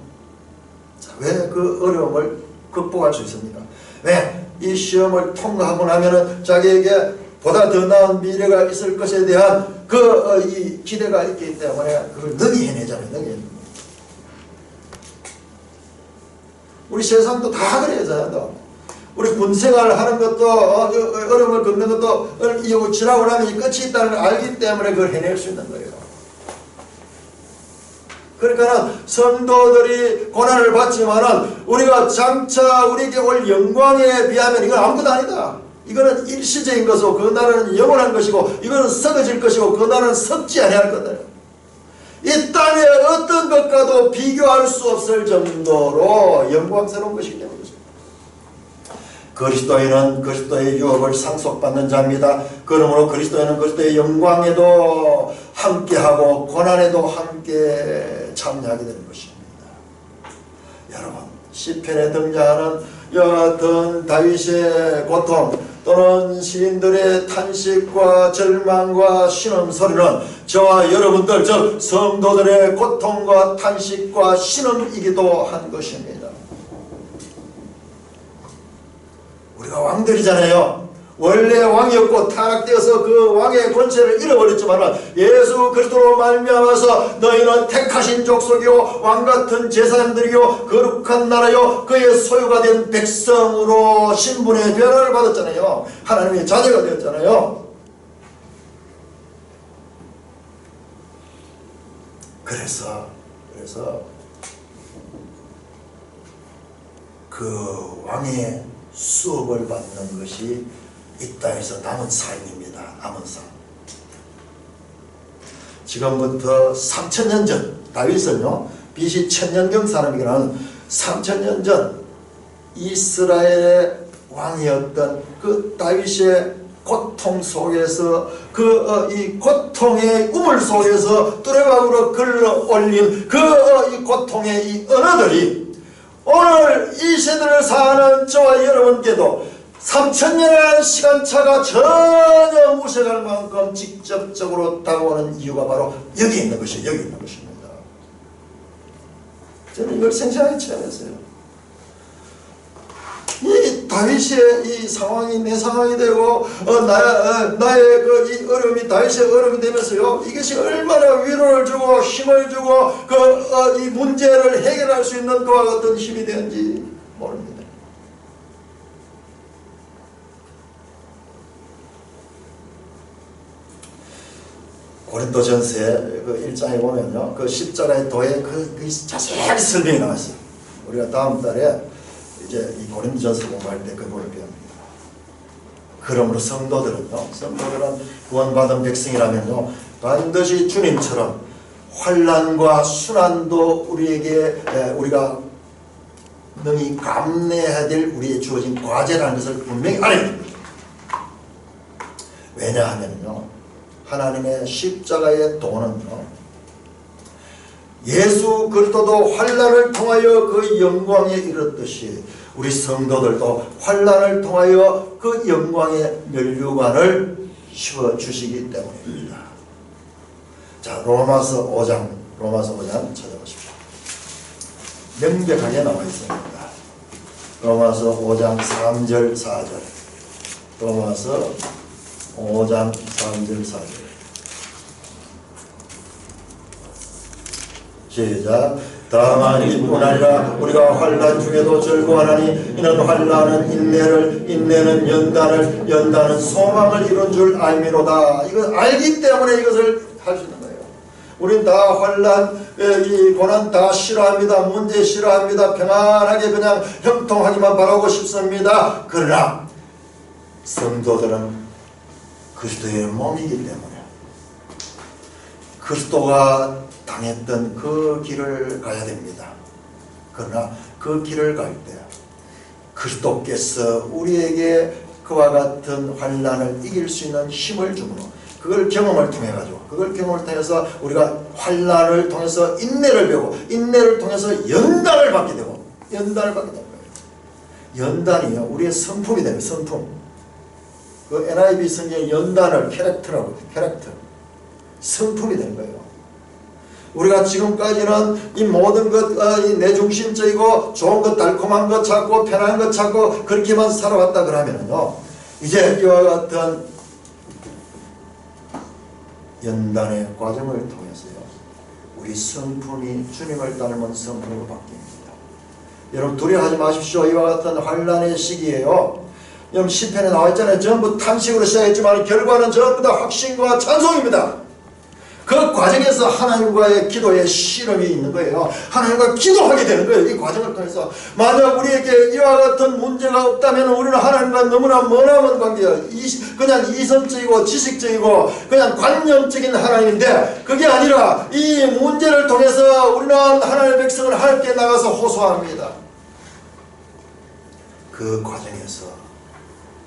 S1: 자, 왜 그 어려움을 극복할 수 있습니까? 왜? 이 시험을 통과하고 나면은 자기에게 보다 더 나은 미래가 있을 것에 대한 이 기대가 있기 때문에 그걸 능히 해내잖아요. 능히 해내죠. 우리 세상도 다 그래요. 우리 군생활 하는 것도 어려움을 겪는 것도 지나고 나면 이 끝이 있다는 걸 알기 때문에 그걸 해낼 수 있는 거예요. 그러니까 성도들이 고난을 받지만은 우리가 장차 우리에게 올 영광에 비하면 이건 아무것도 아니다. 이거는 일시적인 것이고 그 나라는 영원한 것이고 이거는 썩어질 것이고 그 나라는 썩지 아니할 거다. 이 땅의 어떤 것과도 비교할 수 없을 정도로 영광스러운 것이기 때문에 그리스도인은 그리스도의 유업을 상속받는 자입니다. 그러므로 그리스도인은 그리스도의 영광에도 함께하고 고난에도 함께 참여하게 되는 것입니다. 여러분 시편에 등장하는 여하튼 다윗의 고통 또는 시인들의 탄식과 절망과 신음소리는 저와 여러분들 즉 성도들의 고통과 탄식과 신음이기도 한 것입니다. 우리가 왕들이잖아요. 원래 왕이었고 타락되어서 그 왕의 권세를 잃어버렸지만 예수 그리스도로 말미암아서 너희는 택하신 족속이요 왕같은 제사장들이요 거룩한 나라요 그의 소유가 된 백성으로 신분의 변화를 받았잖아요. 하나님의 자녀가 되었잖아요. 그래서 그 왕의 수업을 받는 것이 이 땅에서 남은 삶입니다. 남은 삶. 지금부터 3000년 전 다윗은요 BC 1000년경 사람이긴 한 3000년 전 이스라엘의 왕이었던 그 다윗의 고통 속에서 이 고통의 우물 속에서 뚜레박으로 걸러올린 이 고통의 이 언어들이 오늘 이 세대를 사는 저와 여러분께도 3000년이라는 시간차가 전혀 무색할 만큼 직접적으로 다가오는 이유가 바로 여기 있는 것입니다. 저는 이걸 생생하게 체험했어요. 이 다윗의 이 상황이 내 상황이 되고 나의 이 어려움이 다윗의 어려움이 되면서요 이것이 얼마나 위로를 주고 힘을 주고 이 문제를 해결할 수 있는 그와 같은 힘이 되는지 모릅니다. 고린도전서 1장에 보면요 그 십자가의 도에 자세하게 설명이 나왔어요. 우리가 다음 달에 이제 이 고린도전서 공부할 때 그걸 배웁니다. 그러므로 성도들은 구원받은 백성이라면요 반드시 주님처럼 환난과 순환도 우리가 능히 감내해야 될 우리의 주어진 과제라는 것을 분명히 알아야 됩니다. 왜냐하면요, 하나님의 십자가의 도는요, 예수 그리스도도 환난을 통하여 그 영광에 이르렀듯이 우리 성도들도 환난을 통하여 그 영광의 면류관을 씌워주시기 때문입니다. 자, 로마서 5장 찾아보십시오. 명백하게 나와 있습니다. 로마서 5장 3절 4절. 로마서 5장 3절 4절. 시작. 다만 이뿐 아니라 우리가 환난 중에도 즐거워하나니 이는 환난은 인내를, 인내는 연단을, 연단은 소망을 이룬 줄 알미로다. 이거 알기 때문에 이것을 할 수 있는 거예요. 우린 다 환난, 이 고난 다 싫어합니다. 문제 싫어합니다. 평안하게 그냥 형통하기만 바라고 싶습니다. 그러나 성도들은 그리스도의 몸이기 때문에 그리스도가 당했던 그 길을 가야 됩니다. 그러나 그 길을 갈 때 그리스도께서 우리에게 그와 같은 환난을 이길 수 있는 힘을 주므로 그걸 경험을 통해 가지고 그걸 경험을 통해서 우리가 환난을 통해서 인내를 배우고 인내를 통해서 연단을 받게 되고 연단을 받게 되는 거예요. 연단이요, 우리의 성품이 되는 성품. 그 NIV 성경의 연단을 캐릭터라고 해요. 캐릭터. 성품이 되는 거예요. 우리가 지금까지는 이 모든 것 내중심적이고 좋은 것 달콤한 것 찾고 편한 것 찾고 그렇게만 살아왔다 그러면은요, 이제 이와 같은 연단의 과정을 통해서요, 우리 성품이 주님을 닮은 성품으로 바뀝니다. 여러분 두려워하지 마십시오. 이와 같은 환난의 시기에요, 여러분 시편에 나와 있잖아요. 전부 탄식으로 시작했지만 결과는 전부 다 확신과 찬송입니다. 그 과정에서 하나님과의 기도의 실험이 있는 거예요. 하나님과 기도하게 되는 거예요. 이 과정을 통해서. 만약 우리에게 이와 같은 문제가 없다면 우리는 하나님과 너무나 머나먼 관계예요. 그냥 이성적이고 지식적이고 그냥 관념적인 하나님인데, 그게 아니라 이 문제를 통해서 우리는 하나님의 백성을 하나님께 나가서 호소합니다. 그 과정에서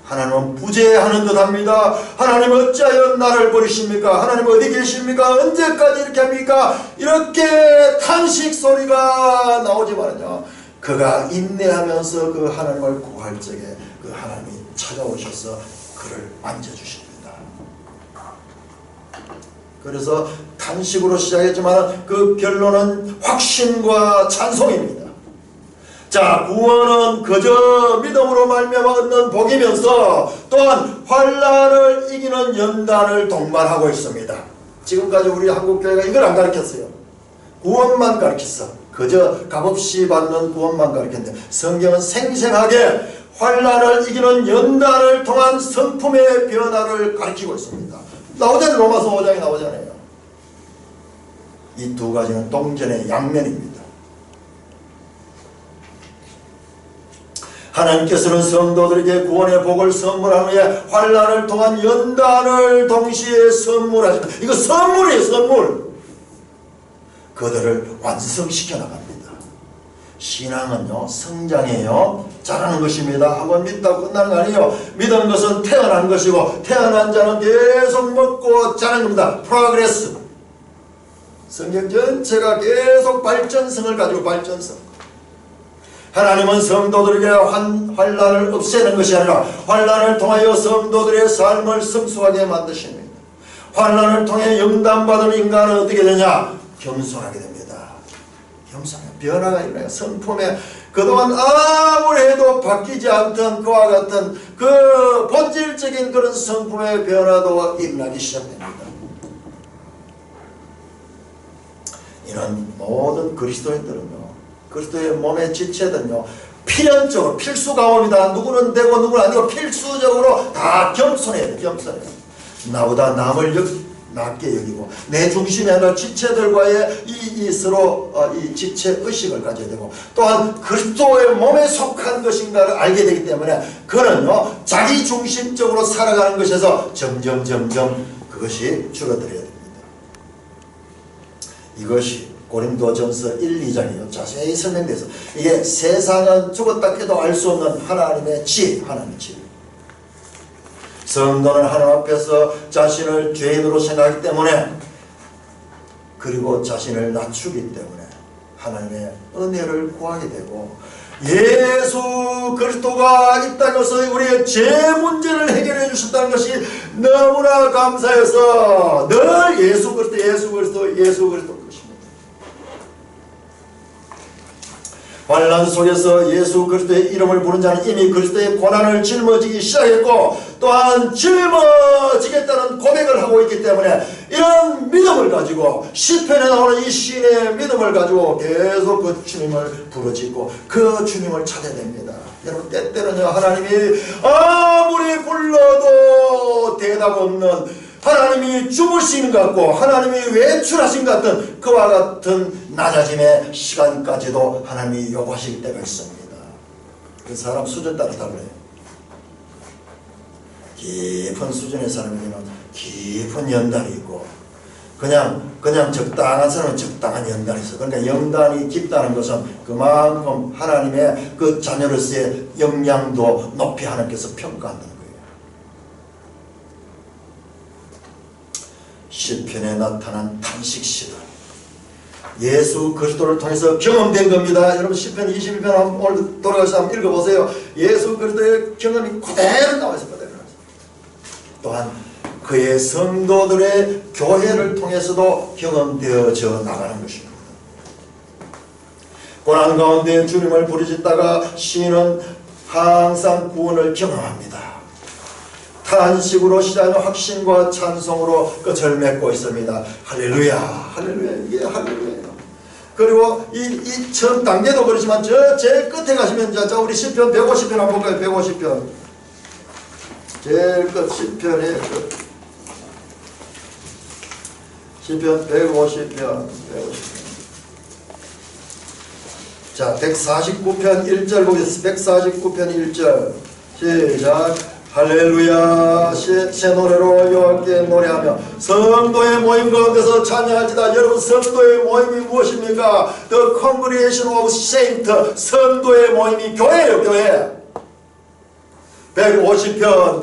S1: 하나님은 부재하는 듯 합니다. 하나님 어찌하여 나를 버리십니까? 하나님 어디 계십니까? 언제까지 이렇게 합니까? 이렇게 탄식 소리가 나오지만요, 그가 인내하면서 그 하나님을 구할 적에 그 하나님이 찾아오셔서 그를 만져주십니다. 그래서 탄식으로 시작했지만 그 결론은 확신과 찬송입니다. 자, 구원은 그저 믿음으로 말미암아 얻는 복이면서 또한 환난을 이기는 연단을 동반하고 있습니다. 지금까지 우리 한국교회가 이걸 안 가르쳤어요. 구원만 가르쳤어. 그저 값없이 받는 구원만 가르쳤는데 성경은 생생하게 환난을 이기는 연단을 통한 성품의 변화를 가르치고 있습니다. 나오잖아요. 로마서 5장에 나오잖아요. 이 두 가지는 동전의 양면입니다. 하나님께서는 성도들에게 구원의 복을 선물한 후에 환난을 통한 연단을 동시에 선물하신다. 이거 선물이에요. 선물. 그들을 완성시켜 나갑니다. 신앙은요, 성장해요. 자라는 것입니다. 한번 믿다고 끝나는 거 아니에요. 믿은 것은 태어난 것이고 태어난 자는 계속 먹고 자라는 겁니다. 프로그레스. 성경 전체가 계속 발전성을 가지고 발전성. 하나님은 성도들에게 환난을 없애는 것이 아니라 환난을 통하여 성도들의 삶을 성숙하게 만드십니다. 환난을 통해 영담받은 인간은 어떻게 되냐? 겸손하게 됩니다. 겸손하게 변화가 일어나요. 성품에 그동안 아무리 해도 바뀌지 않던 그와 같은 그 본질적인 그런 성품의 변화도 일어나기 시작됩니다. 이런 모든 그리스도인들은요, 그리스도의 몸의 지체들은요, 필연적으로 필수강업이다. 누구는 되고 누구는 아니고 필수적으로 다 겸손해야 돼. 겸손해요. 나보다 남을 낮게 여기고 내 중심이 아니라 지체들과의 이 서로 이 지체 의식을 가져야 되고, 또한 그리스도의 몸에 속한 것인가를 알게 되기 때문에 그는요, 자기 중심적으로 살아가는 것에서 점점 그것이 줄어들어야 됩니다. 이것이 고린도전서 1, 2장이요. 자세히 설명돼서 이게 세상은 죽었다 해도 알 수 없는 하나님의 지혜, 하나님의 지혜. 성도는 하나님 앞에서 자신을 죄인으로 생각하기 때문에 그리고 자신을 낮추기 때문에 하나님의 은혜를 구하게 되고 예수 그리스도가 있다는 것은 우리의 죄 문제를 해결해 주셨다는 것이 너무나 감사해서 늘 예수 그리스도 것입니다. 환난 속에서 예수 그리스도의 이름을 부른 자는 이미 그리스도의 고난을 짊어지기 시작했고 또한 짊어지겠다는 고백을 하고 있기 때문에 이런 믿음을 가지고 시편에 나오는 이 시인의 믿음을 가지고 계속 그 주님을 부르짖고 그 주님을 찾아야 됩니다. 여러분 때때로는 하나님이 아무리 불러도 대답 없는 하나님이 주무신 것 같고 하나님이 외출하신 것 같은 그와 같은 낮아짐의 시간까지도 하나님이 요구하실 때가 있습니다. 그 사람 수준 따라 달라요. 깊은 수준의 사람에게는 깊은 연단이 있고 그냥 적당한 사람은 적당한 연단이 있어. 그러니까 연단이 깊다는 것은 그만큼 하나님의 그 자녀로서의 역량도 높이 하나님께서 평가한다는 거예요. 시편에 나타난 탄식시들 예수 그리스도를 통해서 경험된 겁니다. 여러분 시편 22편 오늘 돌아가서 한번 읽어보세요. 예수 그리스도의 경험이 그대로 나와 있어요. 또한 그의 성도들의 교회를 통해서도 경험되어져 나가는 것입니다. 고난 가운데 주님을 부르짖다가 시인은 항상 구원을 경험합니다. 탄식으로 시작하는 확신과 찬송으로 끝을 맺고 있습니다. 할렐루야, 할렐루야, 이게 할렐루야예요. 그리고 이 처음 단계도 그렇지만 저 제일 끝에 가시면 자 우리 시편 150편 한번 볼까요? 150편 제일 끝 시편의 끝 시편 150편 자 149편 1절 보겠습니다. 149편 1절 시작. 할렐루야 새 노래로 여호와께 노래하며 성도의 모임 가운데서 찬양할지다. 여러분 성도의 모임이 무엇입니까? The Congregation of Saints 성도의 모임이 교회예요. 교회 150편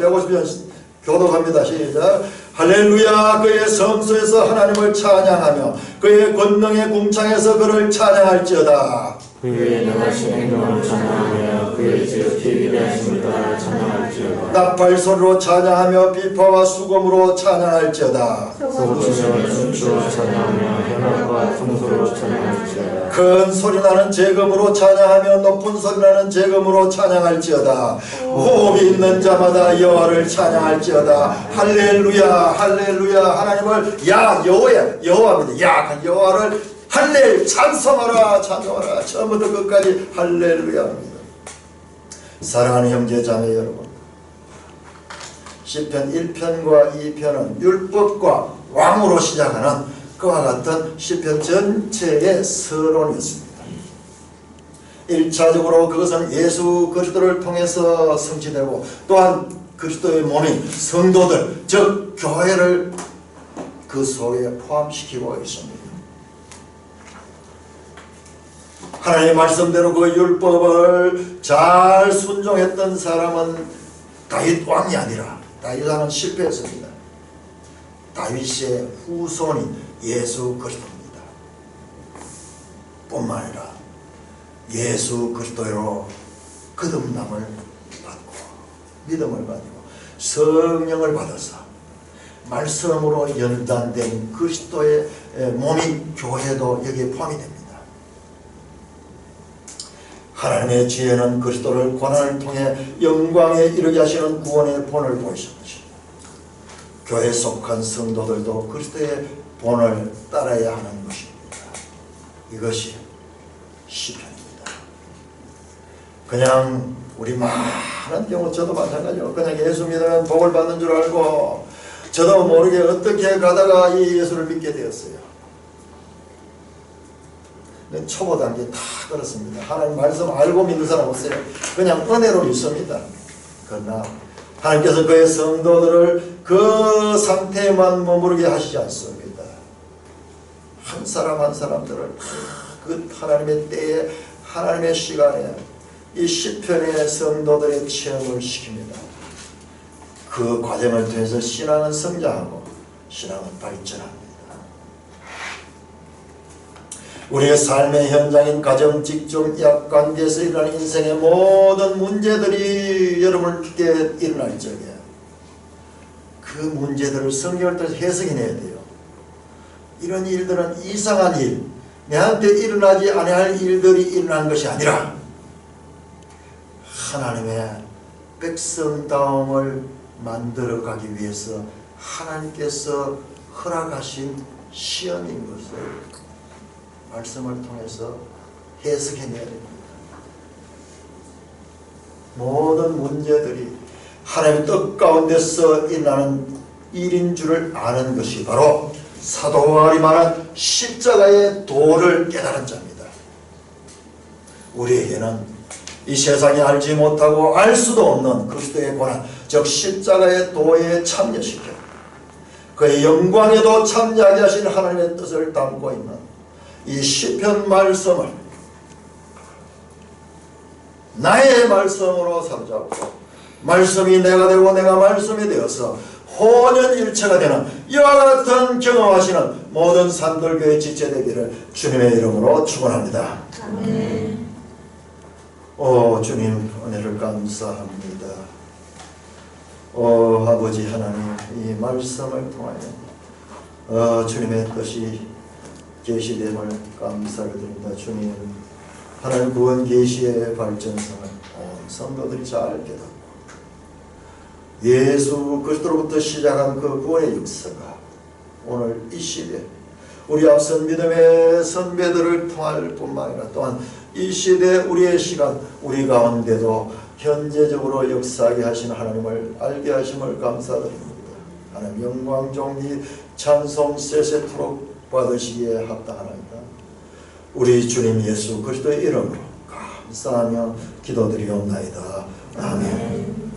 S1: 교독합니다. 시작. 할렐루야 그의 성소에서 하나님을 찬양하며 그의 권능의 궁창에서 그를 찬양할지어다.
S2: 그의 능하신 행동을 찬양하며 그의 지극히 위대하심을 따라 찬양할지어다.
S1: 나팔소리로 찬양하며 비파와 수금으로 찬양할지어다.
S2: 소금을 춤추어 찬양하며 현악과 풍소로 찬양할지어다.
S1: 큰 소리나는 재금으로 찬양하며 높은 소리나는 재금으로 찬양할지어다. 호흡이 있는 자마다 여호와를 찬양할지어다. 할렐루야 할렐루야 하나님을 여호와입니다. 여호와를 할렐 찬송하라 찬송하라 처음부터 끝까지 할렐루야입니다. 사랑하는 형제 자매 여러분 시편 1편과 2편은 율법과 왕으로 시작하는 그와 같은 시편 전체의 서론이었습니다. 1차적으로 그것은 예수 그리스도를 통해서 성취되고 또한 그리스도의 몸인 성도들 즉 교회를 그 속에 포함시키고 있습니다. 하나님의 말씀대로 그 율법을 잘 순종했던 사람은 다윗 왕이 아니라 다윗 왕은 실패했습니다. 다윗의 후손인 예수 그리스도입니다. 뿐만 아니라 예수 그리스도로 거듭남을 받고 믿음을 가지고 성령을 받아서 말씀으로 연단된 그리스도의 몸인 교회도 여기에 포함이 됩니다. 하나님의 지혜는 그리스도를 고난을 통해 영광에 이르게 하시는 구원의 본을 보이신 것입니다. 교회에 속한 성도들도 그리스도의 본을 따라야 하는 것입니다. 이것이 시편입니다. 그냥 우리 많은 경우 저도 마찬가지로 그냥 예수 믿으면 복을 받는 줄 알고 저도 모르게 어떻게 가다가 이 예수를 믿게 되었어요. 초보 단계 다 그렇습니다. 하나님 말씀 알고 믿는 사람 없어요. 그냥 은혜로 믿습니다. 그러나 하나님께서 그의 성도들을 그 상태에만 머무르게 하시지 않습니다. 한 사람 한 사람들을 그 하나님의 때에 하나님의 시간에 이 시편의 성도들의 체험을 시킵니다. 그 과정을 통해서 신앙은 성장하고 신앙은 발전합니다. 우리의 삶의 현장인 가정, 직종, 약 관계에서 일어나는 인생의 모든 문제들이 여러분께 일어날 적에 그 문제들을 성경을 통해서 해석해내야 돼요. 이런 일들은 이상한 일, 내한테 일어나지 아니할 일들이 일어난 것이 아니라 하나님의 백성다움을 만들어가기 위해서 하나님께서 허락하신 시험인 것을 말씀을 통해서 해석해내야 됩니다. 모든 문제들이 하나님의 뜻 가운데서 일어나는 일인 줄을 아는 것이 바로 사도 바울이 말한 십자가의 도를 깨달은 자입니다. 우리에게는 이 세상에 알지 못하고 알 수도 없는 그리스도의 고난, 즉 십자가의 도에 참여시켜 그의 영광에도 참여하게 하신 하나님의 뜻을 담고 있는 이 시편 말씀을 나의 말씀으로 사로잡고 말씀이 내가 되고 내가 말씀이 되어서 혼연일체가 되는 이와 같은 경험하시는 모든 산돌교회 지체되기를 주님의 이름으로 축원합니다.
S3: 아멘.
S1: 오 주님 은혜를 감사합니다. 오 아버지 하나님 이 말씀을 통하여 주님의 뜻이 계시됨을 감사를 드립니다. 주님 하나님 구원 계시의 발전성을 온 성도들이 잘 깨닫고 예수 그리스도로부터 시작한 그 구원의 역사가 오늘 이 시대 우리 앞선 믿음의 선배들을 통할 뿐만 아니라 또한 이 시대 우리의 시간 우리 가운데도 현재적으로 역사하게 하신 하나님을 알게 하심을 감사드립니다. 하나님 영광 존귀 찬송 세세토록 받으시기에 합당하나이다. 우리 주님 예수 그리스도의 이름으로 감사하며 기도드리옵나이다. 아멘.